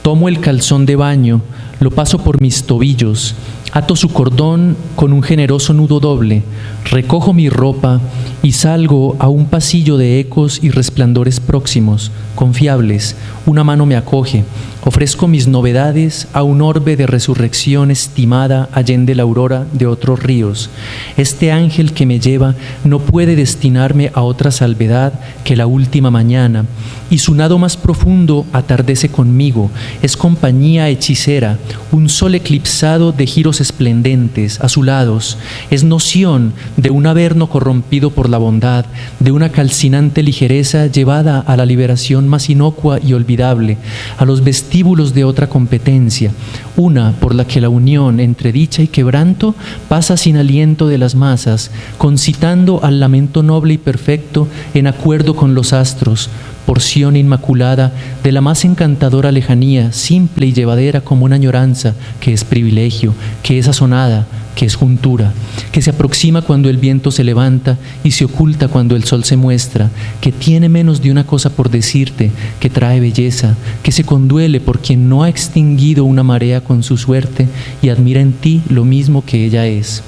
Tomo el calzón de baño, lo paso por mis tobillos, ato su cordón con un generoso nudo doble, recojo mi ropa y salgo a un pasillo de ecos y resplandores próximos, confiables. Una mano me acoge. Ofrezco mis novedades a un orbe de resurrección estimada allende la aurora de otros ríos. Este ángel que me lleva no puede destinarme a otra salvedad que la última mañana, y su nado más profundo atardece conmigo. Es compañía hechicera, un sol eclipsado de giros esplendentes, azulados. Es noción de un averno corrompido por la bondad, de una calcinante ligereza llevada a la liberación más inocua y olvidable, a los vestíbulos de otra competencia, una por la que la unión entre dicha y quebranto pasa sin aliento de las masas, concitando al lamento noble y perfecto en acuerdo con los astros, porción inmaculada de la más encantadora lejanía, simple y llevadera como una añoranza que es privilegio, que es asonada, que es juntura, que se aproxima cuando el viento se levanta y se oculta cuando el sol se muestra, que tiene menos de una cosa por decirte, que trae belleza, que se conduele por quien no ha extinguido una marea con su suerte y admira en ti lo mismo que ella es.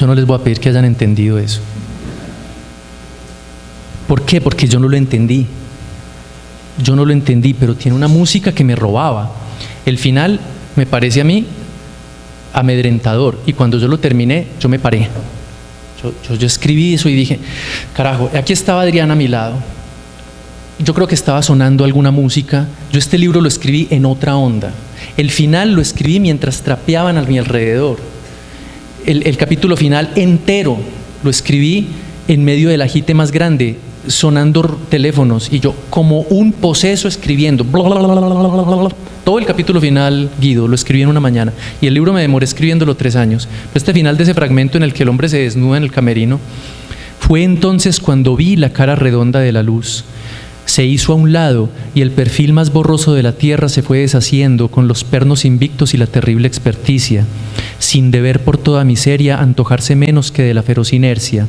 Yo no les voy a pedir que hayan entendido eso. ¿Por qué? Porque yo no lo entendí. Yo no lo entendí, pero tiene una música que me robaba. El final me parece a mí amedrentador, y cuando yo lo terminé, yo me paré. Yo escribí eso y dije, carajo, aquí estaba Adriana a mi lado. Yo creo que estaba sonando alguna música. Yo este libro lo escribí en otra onda. El final lo escribí mientras trapeaban a mi alrededor. El capítulo final entero lo escribí en medio del agite más grande, sonando teléfonos, y yo como un poseso escribiendo. Todo el capítulo final, Guido, lo escribí en una mañana, y el libro me demoré escribiéndolo 3 años. Pero este final de ese fragmento en el que el hombre se desnuda en el camerino, fue entonces cuando vi la cara redonda de la luz. Se hizo a un lado y el perfil más borroso de la tierra se fue deshaciendo con los pernos invictos y la terrible experticia, sin deber por toda miseria antojarse menos que de la feroz inercia.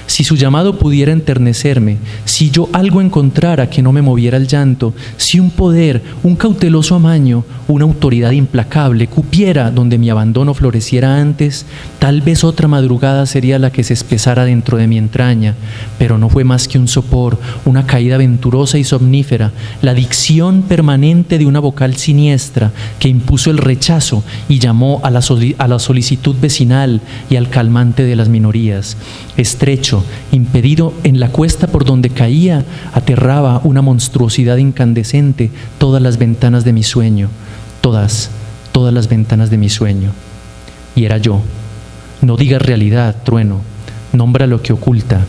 Si su llamado pudiera enternecerme, si yo algo encontrara que no me moviera el llanto, si un poder, un cauteloso amaño, una autoridad implacable cupiera donde mi abandono floreciera antes, tal vez otra madrugada sería la que se espesara dentro de mi entraña, pero no fue más que un sopor, una caída venturosa y somnífera, la dicción permanente de una vocal siniestra que impuso el rechazo y llamó a la solicitud vecinal y al calmante de las minorías. Estrecho, impedido en la cuesta por donde caía, aterraba una monstruosidad incandescente todas las ventanas de mi sueño, todas las ventanas de mi sueño. Y era yo. No digas realidad, trueno, nombra lo que oculta,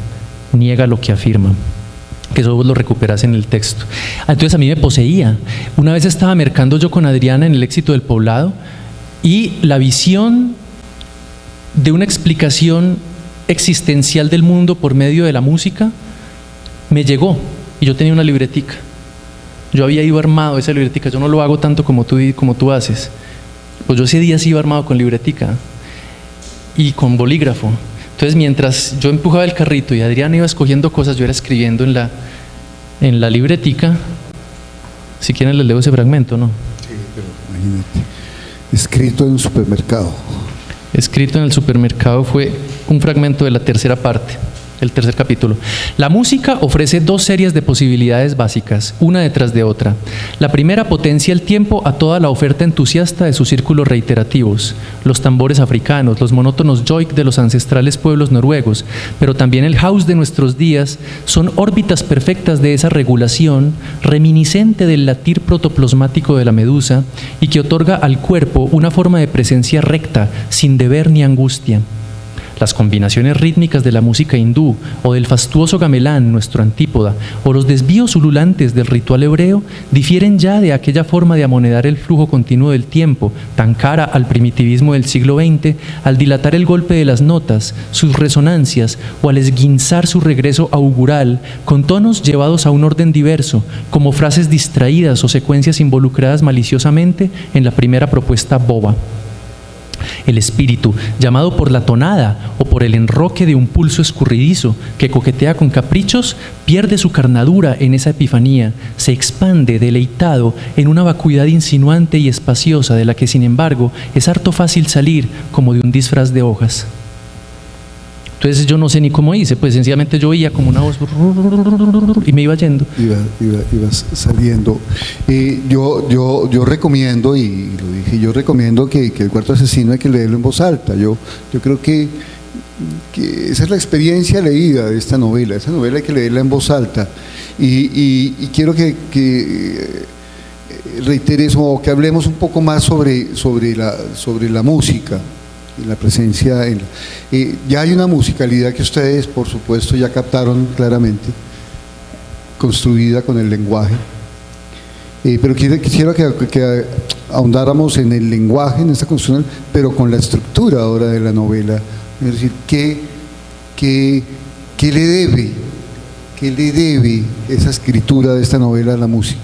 niega lo que afirma. Que eso vos lo recuperas en el texto. Entonces a mí me poseía. Una vez estaba mercando yo con Adriana en El éxito del poblado, y la visión de una explicación existencial del mundo por medio de la música me llegó, y yo tenía una libretica. Yo había ido armado esa libretica. Yo no lo hago tanto como tú haces. Pues yo ese día sí iba armado con libretica y con bolígrafo. Entonces, mientras yo empujaba el carrito y Adriana iba escogiendo cosas, yo era escribiendo en la libretica. Si quieren les leo ese fragmento, ¿no? Sí, pero imagínate. Escrito en un supermercado. Escrito en el supermercado fue un fragmento de la tercera parte, el tercer capítulo. La música ofrece 2 series de posibilidades básicas, una detrás de otra. La primera potencia el tiempo a toda la oferta entusiasta de sus círculos reiterativos, los tambores africanos, los monótonos joik de los ancestrales pueblos noruegos, pero también el house de nuestros días son órbitas perfectas de esa regulación reminiscente del latir protoplasmático de la medusa y que otorga al cuerpo una forma de presencia recta, sin deber ni angustia. Las combinaciones rítmicas de la música hindú o del fastuoso gamelán, nuestro antípoda, o los desvíos ululantes del ritual hebreo difieren ya de aquella forma de amonedar el flujo continuo del tiempo, tan cara al primitivismo del siglo XX, al dilatar el golpe de las notas, sus resonancias, o al esguinzar su regreso augural con tonos llevados a un orden diverso, como frases distraídas o secuencias involucradas maliciosamente en la primera propuesta boba. El espíritu, llamado por la tonada o por el enroque de un pulso escurridizo que coquetea con caprichos, pierde su carnadura en esa epifanía, se expande deleitado en una vacuidad insinuante y espaciosa de la que, sin embargo, es harto fácil salir como de un disfraz de hojas. Entonces yo no sé ni cómo hice, pues sencillamente yo oía como una voz y me iba yendo. Ibas saliendo. Yo recomiendo, y lo dije, yo recomiendo que el Cuarto Asesino hay que leerlo en voz alta. Yo creo que esa es la experiencia leída de esta novela. Esa novela hay que leerla en voz alta. Y quiero que reiteres o que hablemos un poco más sobre la música. La presencia ya hay una musicalidad que ustedes por supuesto ya captaron claramente, construida con el lenguaje, pero quisiera que ahondáramos en el lenguaje, en esta construcción, pero con la estructura ahora de la novela. Es decir, ¿qué le debe esa escritura de esta novela a la música?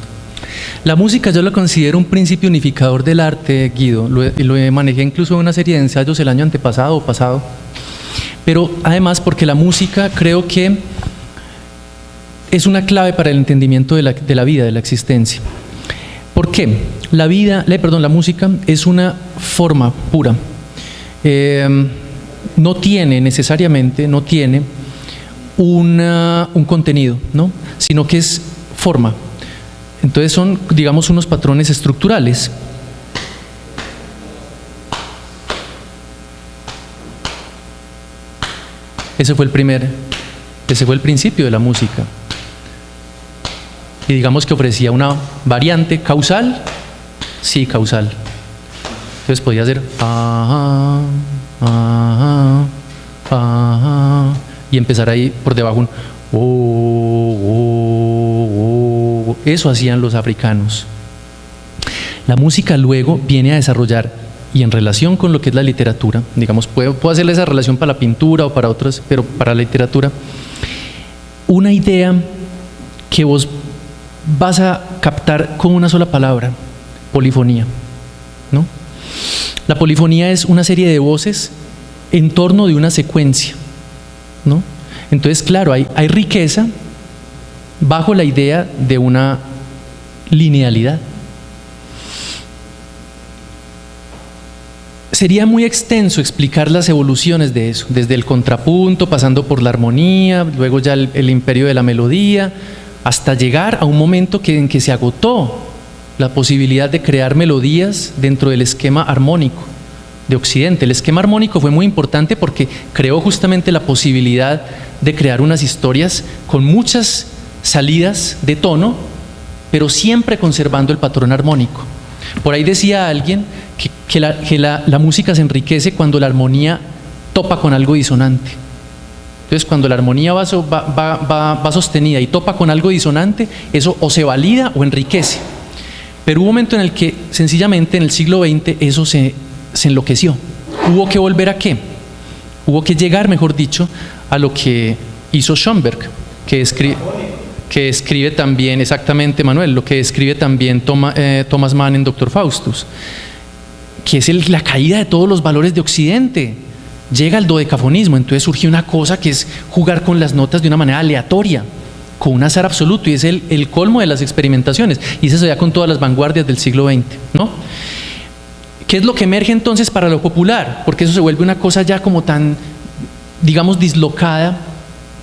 La música yo la considero un principio unificador del arte, Guido. Lo manejé incluso en una serie de ensayos el año antepasado o pasado. Pero además porque la música creo que es una clave para el entendimiento de la vida, de la existencia. ¿Por qué? La música es una forma pura. No tiene necesariamente un contenido, ¿no? Sino que es forma. Entonces son, digamos, unos patrones estructurales. Ese fue el principio de la música. Y digamos que ofrecía una variante causal, sí, causal. Entonces podía hacer y empezar ahí por debajo un eso hacían los africanos. La música luego viene a desarrollar, y en relación con lo que es la literatura, digamos, puedo hacerle esa relación para la pintura o para otras, pero para la literatura, una idea que vos vas a captar con una sola palabra: polifonía, ¿no? La polifonía es una serie de voces en torno de una secuencia, ¿no? Entonces, claro, hay riqueza bajo la idea de una linealidad. Sería muy extenso explicar las evoluciones de eso, desde el contrapunto, pasando por la armonía, luego ya el imperio de la melodía, hasta llegar a un momento en que se agotó la posibilidad de crear melodías dentro del esquema armónico de Occidente. El esquema armónico fue muy importante porque creó justamente la posibilidad de crear unas historias con muchas salidas de tono, pero siempre conservando el patrón armónico. Por ahí decía alguien que la música se enriquece cuando la armonía topa con algo disonante. Entonces, cuando la armonía va sostenida y topa con algo disonante, eso o se valida o enriquece. Pero hubo un momento en el que, sencillamente, en el siglo XX, eso se enloqueció. Hubo que volver ¿a qué? Hubo que llegar, mejor dicho, a lo que hizo Schoenberg, que escribe también, exactamente, Manuel, lo que escribe también Thomas Mann en Dr. Faustus, que es la caída de todos los valores de Occidente. Llega el dodecafonismo, entonces surge una cosa que es jugar con las notas de una manera aleatoria, con un azar absoluto, y es el colmo de las experimentaciones, y eso se da con todas las vanguardias del siglo XX, ¿no? ¿Qué es lo que emerge entonces para lo popular? Porque eso se vuelve una cosa ya como tan, digamos, dislocada,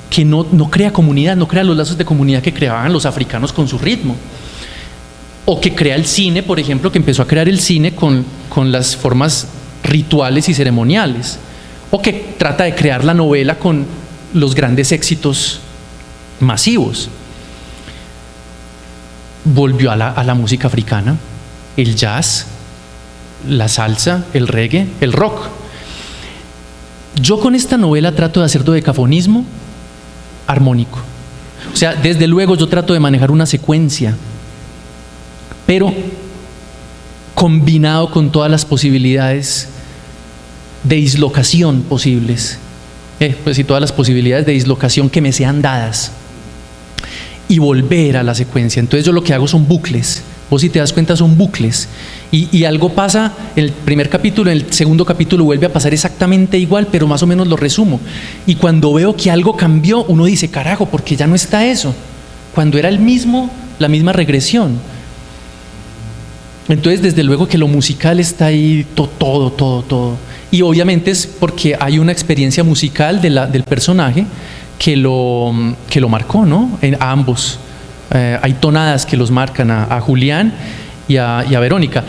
que no crea comunidad, no crea los lazos de comunidad que creaban los africanos con su ritmo. O que crea el cine, por ejemplo, que empezó a crear el cine con las formas rituales y ceremoniales. O que trata de crear la novela con los grandes éxitos masivos. Volvió a la música africana, el jazz, la salsa, el reggae, el rock. Yo con esta novela trato de hacer dodecafonismo armónico. O sea, desde luego yo trato de manejar una secuencia, pero combinado con todas las posibilidades de dislocación posibles, pues y todas las posibilidades de dislocación que me sean dadas, y volver a la secuencia. Entonces yo lo que hago son bucles. Vos, si te das cuenta, son bucles, y algo pasa en el primer capítulo, en el segundo capítulo vuelve a pasar exactamente igual, pero más o menos lo resumo, y cuando veo que algo cambió, uno dice, carajo, porque ya no está eso, cuando era la misma regresión. Entonces, desde luego que lo musical está ahí, todo, y obviamente es porque hay una experiencia musical del personaje que lo marcó, ¿no? A ambos. Hay tonadas que los marcan a Julián y a Verónica.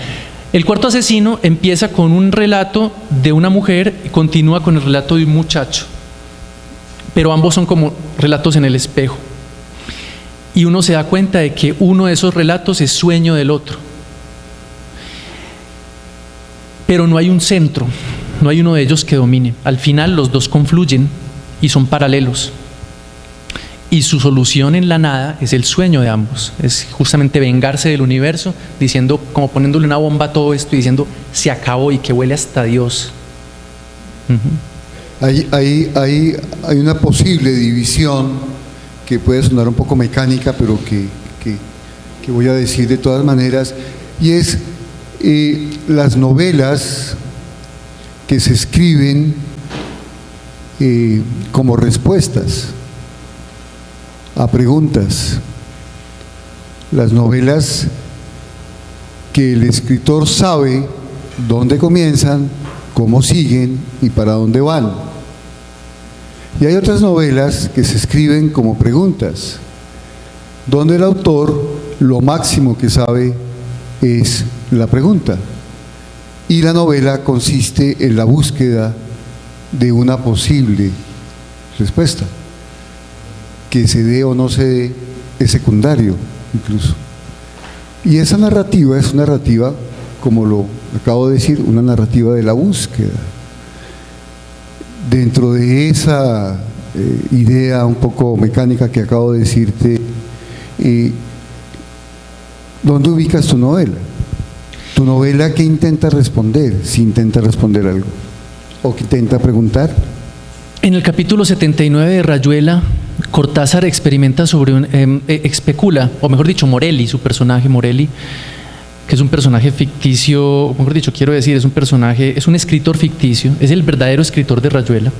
El cuarto asesino empieza con un relato de una mujer y continúa con el relato de un muchacho, pero ambos son como relatos en el espejo, y uno se da cuenta de que uno de esos relatos es sueño del otro, pero no hay un centro, no hay uno de ellos que domine. Al final los dos confluyen y son paralelos, y su solución en la nada es el sueño de ambos, es justamente vengarse del universo, diciendo, como poniéndole una bomba a todo esto y diciendo, se acabó, y que huele hasta Dios. Hay una posible división que puede sonar un poco mecánica, pero que voy a decir de todas maneras, y es las novelas que se escriben como respuestas a preguntas, las novelas que el escritor sabe dónde comienzan, cómo siguen y para dónde van. Y hay otras novelas que se escriben como preguntas, donde el autor lo máximo que sabe es la pregunta, y la novela consiste en la búsqueda de una posible respuesta. Que se dé o no se dé es secundario incluso. Y esa narrativa es una narrativa, como lo acabo de decir, una narrativa de la búsqueda. Dentro de esa idea un poco mecánica que acabo de decirte, ¿dónde ubicas tu novela? ¿Tu novela qué intenta responder? Si intenta responder algo, o que intenta preguntar. En el capítulo 79 de Rayuela, Cortázar experimenta especula, o mejor dicho, Morelli, su personaje Morelli, que es un personaje ficticio, o mejor dicho, quiero decir, es un escritor ficticio, es el verdadero escritor de Rayuela.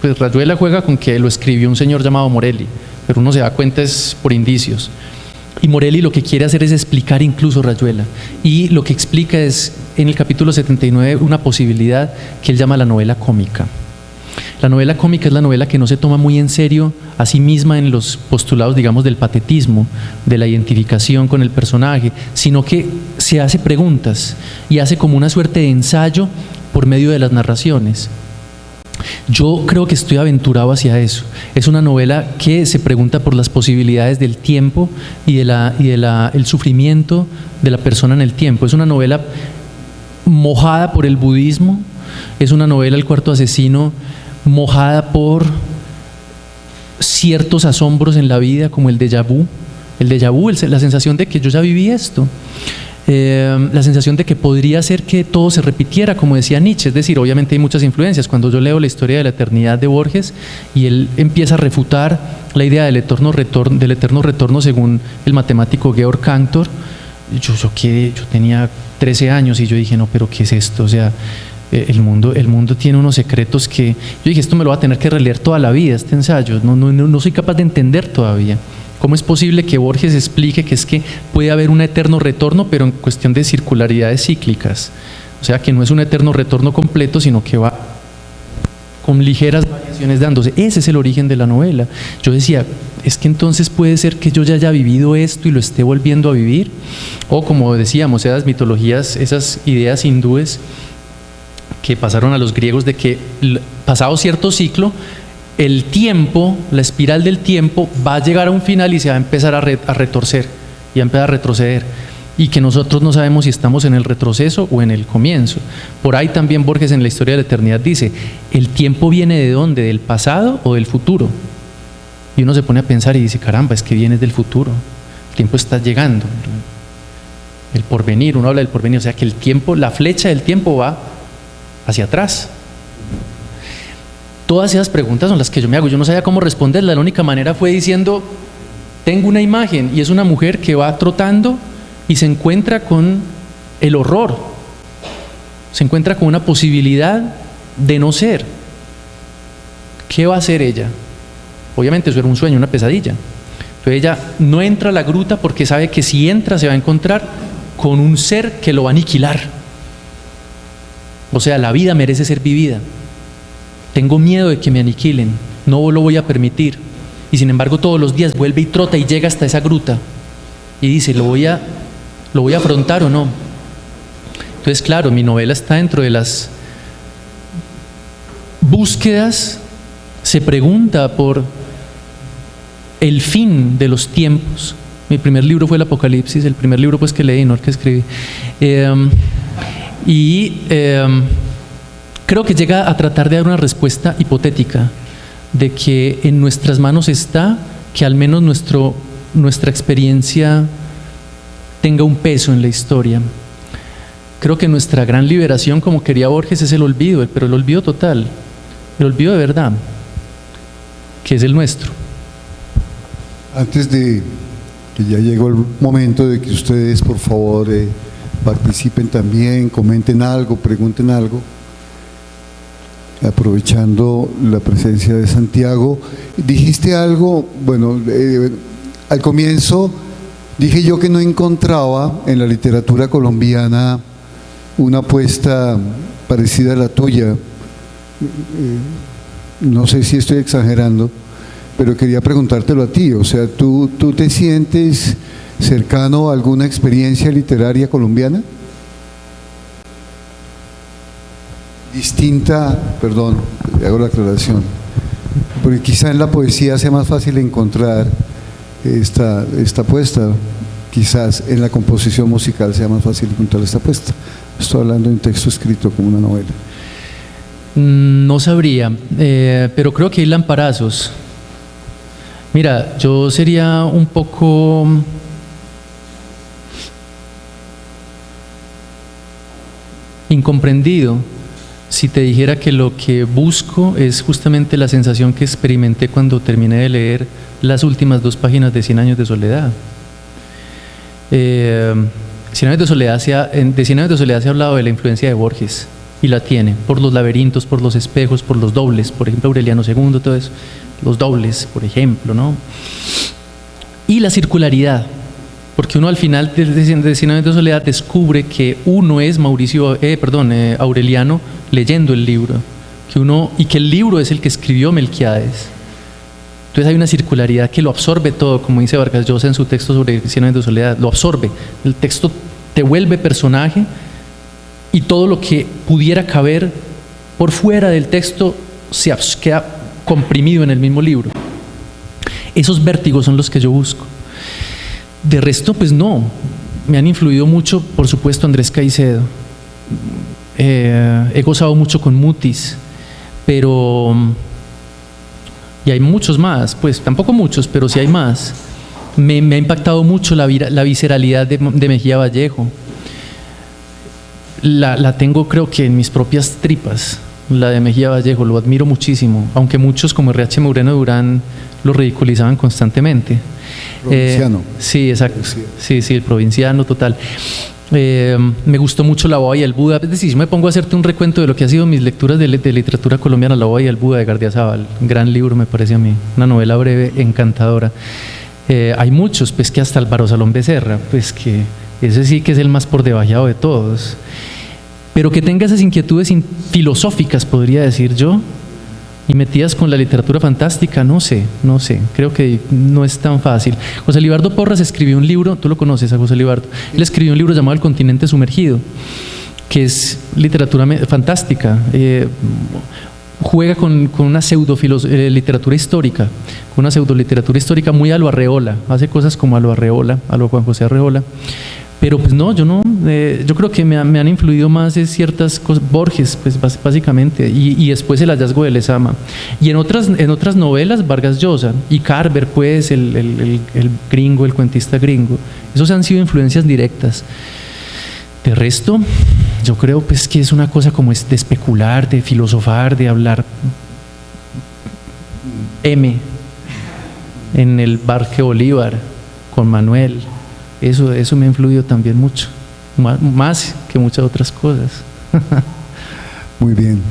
Pues Rayuela juega con que lo escribió un señor llamado Morelli, pero uno se da cuenta es por indicios. Y Morelli lo que quiere hacer es explicar incluso Rayuela. Y lo que explica es, en el capítulo 79, una posibilidad que él llama la novela cómica. La novela cómica es la novela que no se toma muy en serio a sí misma en los postulados, digamos, del patetismo, de la identificación con el personaje, sino que se hace preguntas y hace como una suerte de ensayo por medio de las narraciones. Yo creo que estoy aventurado hacia eso. Es una novela que se pregunta por las posibilidades del tiempo y el sufrimiento de la persona en el tiempo. Es una novela mojada por el budismo, es una novela, El cuarto asesino, mojada por ciertos asombros en la vida, como el déjà vu. El déjà vu, la sensación de que yo ya viví esto. La sensación de que podría ser que todo se repitiera, como decía Nietzsche. Es decir, obviamente hay muchas influencias. Cuando yo leo la historia de la eternidad de Borges y él empieza a refutar la idea del eterno retorno según el matemático Georg Cantor, yo tenía 13 años y yo dije, no, pero ¿qué es esto? O sea, el mundo tiene unos secretos que yo dije, esto me lo voy a tener que releer toda la vida, este ensayo. No soy capaz de entender todavía. ¿Cómo es posible que Borges explique que es que puede haber un eterno retorno, pero en cuestión de circularidades cíclicas? O sea, que no es un eterno retorno completo, sino que va con ligeras variaciones dándose. Ese es el origen de la novela. Yo decía, es que entonces puede ser que yo ya haya vivido esto y lo esté volviendo a vivir. O como decíamos, esas mitologías, esas ideas hindúes que pasaron a los griegos de que pasado cierto ciclo, el tiempo, la espiral del tiempo va a llegar a un final y se va a empezar a retorcer y a empezar a retroceder, y que nosotros no sabemos si estamos en el retroceso o en el comienzo. Por ahí también Borges en la historia de la eternidad dice, ¿el tiempo viene de dónde? ¿Del pasado o del futuro? Y uno se pone a pensar y dice, caramba, es que viene del futuro, el tiempo está llegando, el porvenir, uno habla del porvenir, o sea que el tiempo, la flecha del tiempo va hacia atrás. Todas esas preguntas son las que yo me hago. Yo no sabía cómo responderlas. La única manera fue diciendo, tengo una imagen y es una mujer que va trotando y se encuentra con el horror, se encuentra con una posibilidad de no ser. ¿Qué va a hacer ella? Obviamente eso era un sueño, una pesadilla. Entonces ella no entra a la gruta porque sabe que si entra se va a encontrar con un ser que lo va a aniquilar. O sea, la vida merece ser vivida. Tengo miedo de que me aniquilen, no lo voy a permitir. Y sin embargo todos los días vuelve y trota y llega hasta esa gruta y dice, ¿lo voy a afrontar o no? Entonces, claro, mi novela está dentro de las búsquedas, se pregunta por el fin de los tiempos. Mi primer libro fue el Apocalipsis, el primer libro pues que leí, no el que escribí. Creo que llega a tratar de dar una respuesta hipotética de que en nuestras manos está que al menos nuestra experiencia tenga un peso en la historia. Creo que nuestra gran liberación, como quería Borges, es el olvido, pero el olvido total, el olvido de verdad, que es el nuestro. Antes de que ya llegó el momento de que ustedes, por favor, participen también, comenten algo, pregunten algo. Aprovechando la presencia de Santiago, dijiste algo, bueno, al comienzo dije yo que no encontraba en la literatura colombiana una apuesta parecida a la tuya. No sé si estoy exagerando, pero quería preguntártelo a ti. O sea, ¿tú te sientes cercano a alguna experiencia literaria colombiana? Distinta, perdón, hago la aclaración, Porque quizá en la poesía sea más fácil encontrar esta apuesta, quizás en la composición musical sea más fácil encontrar esta apuesta. Estoy hablando de un texto escrito como una novela. No sabría, pero creo que hay lamparazos. Mira, yo sería un poco incomprendido si te dijera que lo que busco es justamente la sensación que experimenté cuando terminé de leer las últimas 2 páginas de 100 años de soledad. 100 años de soledad se ha hablado de la influencia de Borges, y la tiene, por los laberintos, por los espejos, por los dobles, por ejemplo Aureliano II, todo eso, los dobles, por ejemplo, ¿no? Y la circularidad, porque uno al final de 100 años de soledad descubre que uno es Aureliano leyendo el libro, y que el libro es el que escribió Melquiades. Entonces hay una circularidad que lo absorbe todo, como dice Vargas Llosa en su texto sobre 100 años de soledad, lo absorbe. El texto te vuelve personaje y todo lo que pudiera caber por fuera del texto queda comprimido en el mismo libro. Esos vértigos son los que yo busco. De resto, pues no, me han influido mucho, por supuesto, Andrés Caicedo. He gozado mucho con Mutis, pero... y hay muchos más, pues tampoco muchos, pero sí hay más. Me ha impactado mucho la visceralidad de Mejía Vallejo. La tengo, creo que en mis propias tripas, la de Mejía Vallejo, lo admiro muchísimo, aunque muchos como R.H. Moreno Durán lo ridiculizaban constantemente. Provinciano. Sí, exacto. Sí, el provinciano total. Me gustó mucho La Boba y el Buda. Es decir, si me pongo a hacerte un recuento de lo que ha sido mis lecturas de literatura colombiana, La Boba y el Buda de Gardiazabal, gran libro me parece a mí, una novela breve encantadora. Hay muchos, pues que hasta Álvaro Salón Becerra, pues que ese sí que es el más por debajeado de todos, pero que tenga esas inquietudes filosóficas, podría decir yo, y metidas con la literatura fantástica, no sé, creo que no es tan fácil. José Libardo Porras escribió un libro, tú lo conoces a José Libardo, él escribió un libro llamado El continente sumergido, que es literatura fantástica, juega con una literatura histórica, con una pseudoliteratura histórica muy a lo Arreola, hace cosas como a lo Arreola, a lo Juan José Arreola. Pero pues no, yo creo que me han influido más ciertas cosas, Borges, pues básicamente, y después el hallazgo de Lezama. Y en otras novelas, Vargas Llosa y Carver, pues, el gringo, el cuentista gringo, esos han sido influencias directas. De resto, yo creo pues que es una cosa como de especular, de filosofar, de hablar en el Parque Bolívar con Manuel. Eso me ha influido también mucho, más que muchas otras cosas. Muy bien.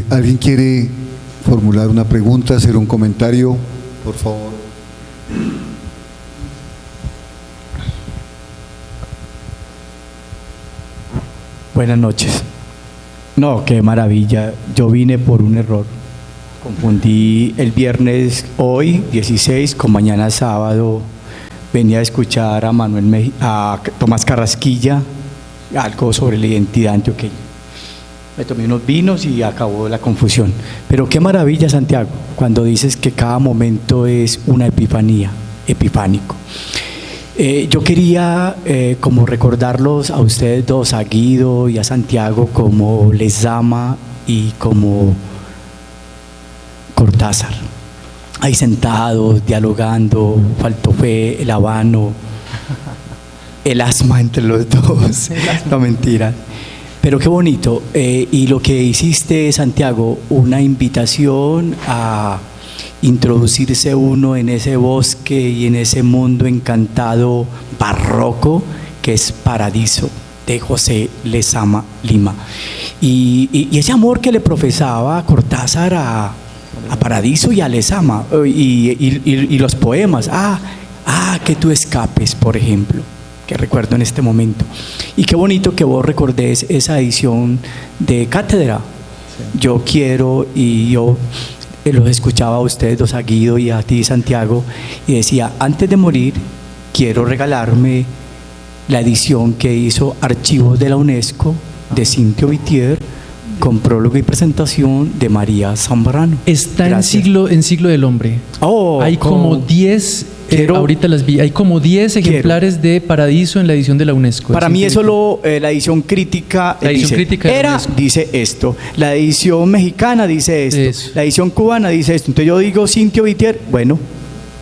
¿Alguien quiere formular una pregunta, hacer un comentario? Por favor. Buenas noches. No, qué maravilla. Yo vine por un error. Confundí el viernes hoy, 16, con mañana sábado. Venía a escuchar a Tomás Carrasquilla, algo sobre la identidad antioqueña. Me tomé unos vinos y acabó la confusión. Pero qué maravilla, Santiago, cuando dices que cada momento es una epifanía, epifánico. Yo quería como recordarlos a ustedes dos, a Guido y a Santiago, como Lezama y como Cortázar. Ahí sentados, dialogando, faltó fe, el habano, el asma entre los dos. No, mentira. Pero qué bonito. Y lo que hiciste, Santiago, una invitación a introducirse uno en ese bosque y en ese mundo encantado barroco que es Paradiso, de José Lezama Lima. Y ese amor que le profesaba Cortázar a Paradiso y a Lezama, y los poemas, que tú escapes, por ejemplo, que recuerdo en este momento. Y qué bonito que vos recordés esa edición de Cátedra. Sí. Yo quiero, y yo los escuchaba a ustedes dos, a Guido y a ti, Santiago, y decía, antes de morir quiero regalarme la edición que hizo Archivos de la UNESCO de Cintio Vitier, con prólogo y presentación de María Zambrano. Está Gracias. en siglo del hombre. Oh, Hay como 10, Quiero- ahorita las vi, hay como 10 ejemplares de Paradiso en la edición de la UNESCO. Para Es mí es increíble. solo la edición crítica. La edición dice, crítica de la era, UNESCO. dice esto. La edición mexicana dice esto. Eso. La edición cubana dice esto. Entonces yo digo, Cintio Vitier, bueno,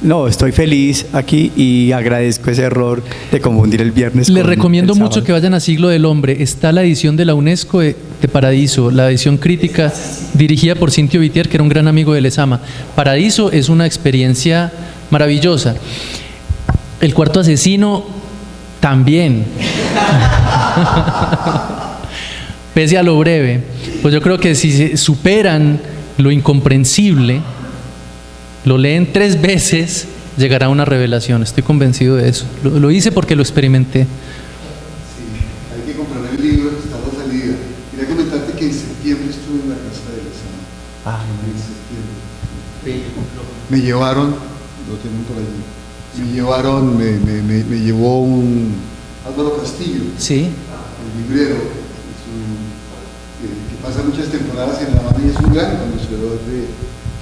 no, estoy feliz aquí y agradezco ese error de confundir el viernes. Les con recomiendo el mucho sábado. que vayan a Siglo del Hombre. Está la edición de la UNESCO de Paradiso, la edición crítica dirigida por Cintio Vitier, que era un gran amigo de Lezama. Paradiso es una experiencia maravillosa. El cuarto asesino también. Pese a lo breve, pues yo creo que si se superan lo incomprensible, lo leen 3 veces, llegará una revelación. Estoy convencido de eso. Lo hice porque lo experimenté. Hay que comprar el libro, está a la salida. Quería comentarte que en septiembre estuve en la casa de Lezama. En septiembre. Me llevaron, lo tienen por allí, me llevó un Álvaro Castillo, Sí. el librero, que pasa muchas temporadas en La Habana y es un gran conocedor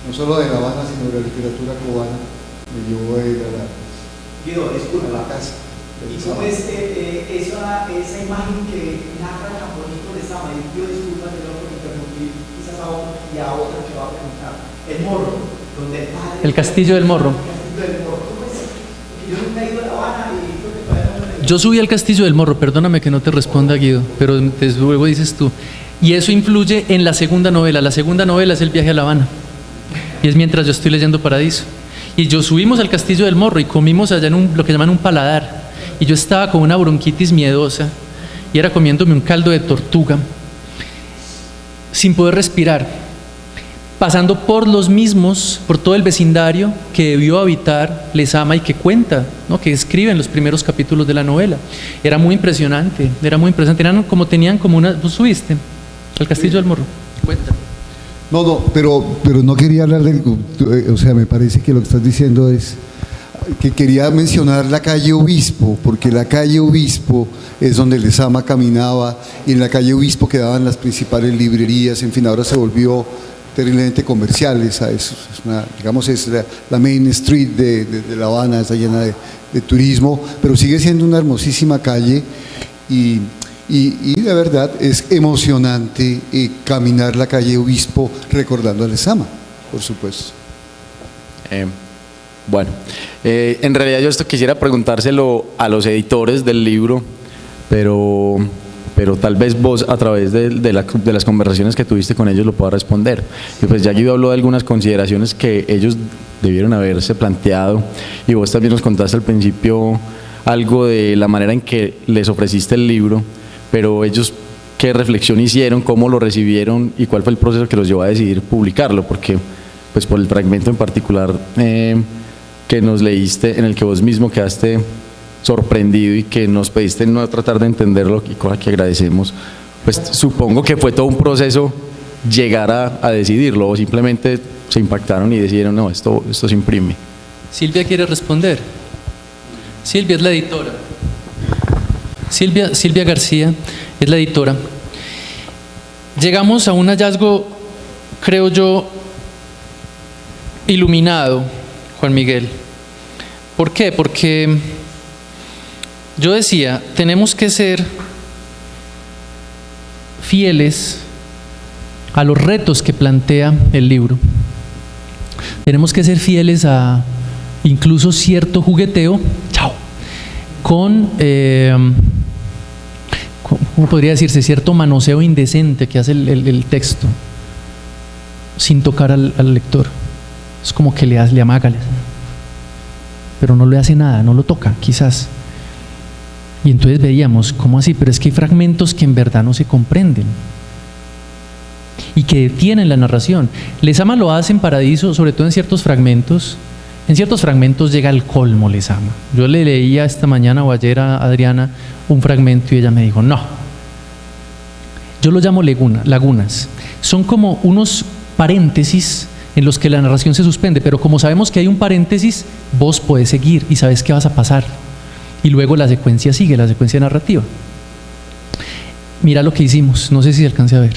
no solo de La Habana, sino de la literatura cubana. Me llevó él a la casa. ¿Y cómo es esa imagen que narra tan bonito de Lezama? Y yo disculpa, te lo interrumpir quizás a otro y a otra que va a preguntar. El Morro, donde el padre... El Castillo del Morro. El Castillo del Morro. ¿Cómo es? Porque yo nunca he ido a La Habana y creo que todavía no me... Yo subí al Castillo del Morro, perdóname que no te responda, Guido, pero desde luego dices tú. Y eso influye en la segunda novela. La segunda novela es El viaje a La Habana. Y es mientras yo estoy leyendo Paradiso. Y yo subimos al Castillo del Morro y comimos allá en lo que llaman un paladar. Y yo estaba con una bronquitis miedosa y era comiéndome un caldo de tortuga sin poder respirar, pasando por los mismos, por todo el vecindario que debió habitar Lezama y que cuenta, ¿no? Que escribe en los primeros capítulos de la novela. Era muy impresionante, tenían como una... ¿Vos subiste al Castillo del Morro? Cuenta. No, pero no quería hablar o sea, me parece que lo que estás diciendo es que quería mencionar la calle Obispo, porque la calle Obispo es donde Lezama caminaba y en la calle Obispo quedaban las principales librerías. En fin, ahora se volvió terriblemente comercial, es la Main Street de La Habana, está llena de turismo, pero sigue siendo una hermosísima calle y de verdad es emocionante caminar la calle Obispo recordando a Lezama, por supuesto. Bueno, en realidad yo esto quisiera preguntárselo a los editores del libro, pero tal vez vos a través de las conversaciones que tuviste con ellos lo puedas responder. Y pues ya Guido habló de algunas consideraciones que ellos debieron haberse planteado y vos también nos contaste al principio algo de la manera en que les ofreciste el libro, pero ellos qué reflexión hicieron, cómo lo recibieron y cuál fue el proceso que los llevó a decidir publicarlo, porque pues por el fragmento en particular que nos leíste, en el que vos mismo quedaste sorprendido y que nos pediste no tratar de entenderlo, y cosa que agradecemos, pues supongo que fue todo un proceso llegar a decidirlo, o simplemente se impactaron y decidieron, no, esto se imprime. Silvia quiere responder. Silvia es la editora. Silvia García es la editora. Llegamos a un hallazgo, creo yo, iluminado, Juan Miguel. ¿Por qué? Porque yo decía, tenemos que ser fieles a los retos que plantea el libro. Tenemos que ser fieles a incluso cierto jugueteo, con, ¿cómo podría decirse? Cierto manoseo indecente que hace el texto, sin tocar al lector. Es como que le amaga, pero no le hace nada, no lo toca, quizás. Y entonces veíamos, ¿cómo así? Pero es que hay fragmentos que en verdad no se comprenden y que detienen la narración. Lezama lo hace en Paradiso, sobre todo en ciertos fragmentos. En ciertos fragmentos llega al colmo Lezama. Yo le leía esta mañana o ayer a Adriana un fragmento y ella me dijo, no. Yo lo llamo lagunas. Son como unos paréntesis en los que la narración se suspende, pero como sabemos que hay un paréntesis, vos podés seguir y sabes qué vas a pasar. Y luego la secuencia sigue, la secuencia narrativa. Mira lo que hicimos, no sé si alcance a ver.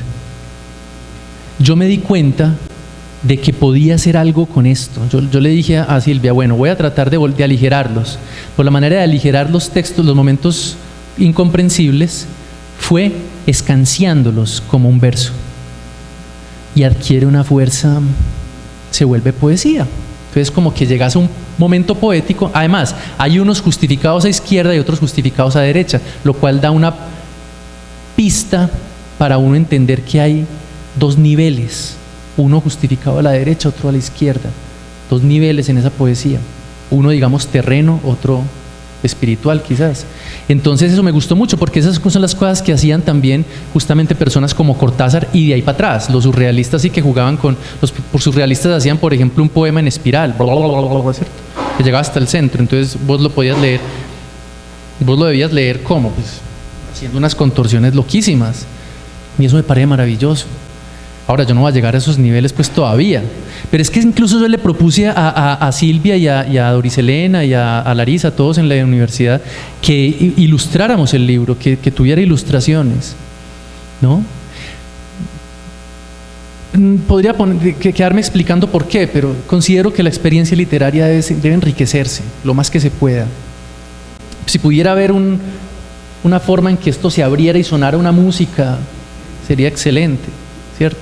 yo me di cuenta de que podía hacer algo con esto. Yo le dije a Silvia, bueno, voy a tratar de aligerarlos. Por la manera de aligerar los textos, los momentos incomprensibles, fue escanciándolos como un verso. Y adquiere una fuerza, se vuelve poesía. Entonces como que llegas a un momento poético. Además, hay unos justificados a izquierda y otros justificados a derecha, lo cual da una pista para uno entender que hay dos niveles, uno justificado a la derecha, otro a la izquierda, dos niveles en esa poesía, uno digamos terreno, otro espiritual quizás. Entonces eso me gustó mucho porque esas son las cosas que hacían también justamente personas como Cortázar, y de ahí para atrás los surrealistas sí que jugaban con los surrealistas. Hacían por ejemplo un poema en espiral, ¿cierto?, que llegaba hasta el centro. Entonces vos lo podías leer, vos lo debías leer como pues haciendo unas contorsiones loquísimas, y eso me parece maravilloso. Ahora yo no voy a llegar a esos niveles pues todavía, pero es que incluso yo le propuse a Silvia y a Doris Elena y a Larisa, a todos en la universidad, que ilustráramos el libro, que tuviera ilustraciones, ¿no? Podría quedarme explicando por qué, pero considero que la experiencia literaria debe enriquecerse lo más que se pueda. Si pudiera haber una forma en que esto se abriera y sonara una música, sería excelente, ¿cierto?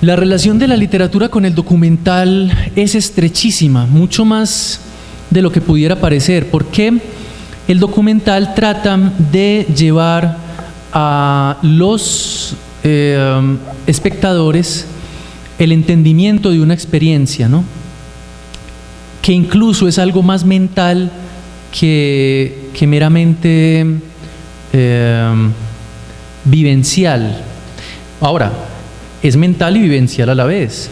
La relación de la literatura con el documental es estrechísima, mucho más de lo que pudiera parecer, porque el documental trata de llevar a los espectadores el entendimiento de una experiencia, ¿no?, que incluso es algo más mental que meramente vivencial. Ahora, es mental y vivencial a la vez,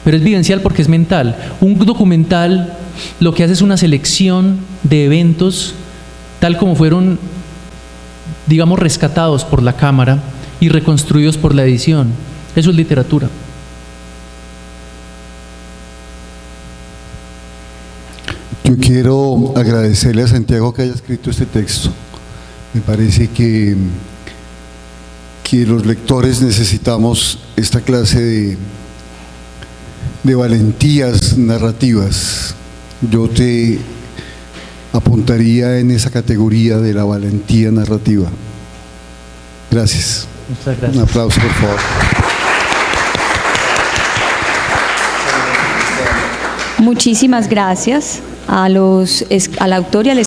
pero es vivencial porque es mental. Un documental lo que hace es una selección de eventos tal como fueron, digamos, rescatados por la cámara y reconstruidos por la edición. Eso es literatura. Yo quiero agradecerle a Santiago que haya escrito este texto. Me parece que los lectores necesitamos esta clase de valentías narrativas. Yo te apuntaría en esa categoría de la valentía narrativa. Gracias. Muchas gracias. Un aplauso, por favor. Muchísimas gracias al autor y al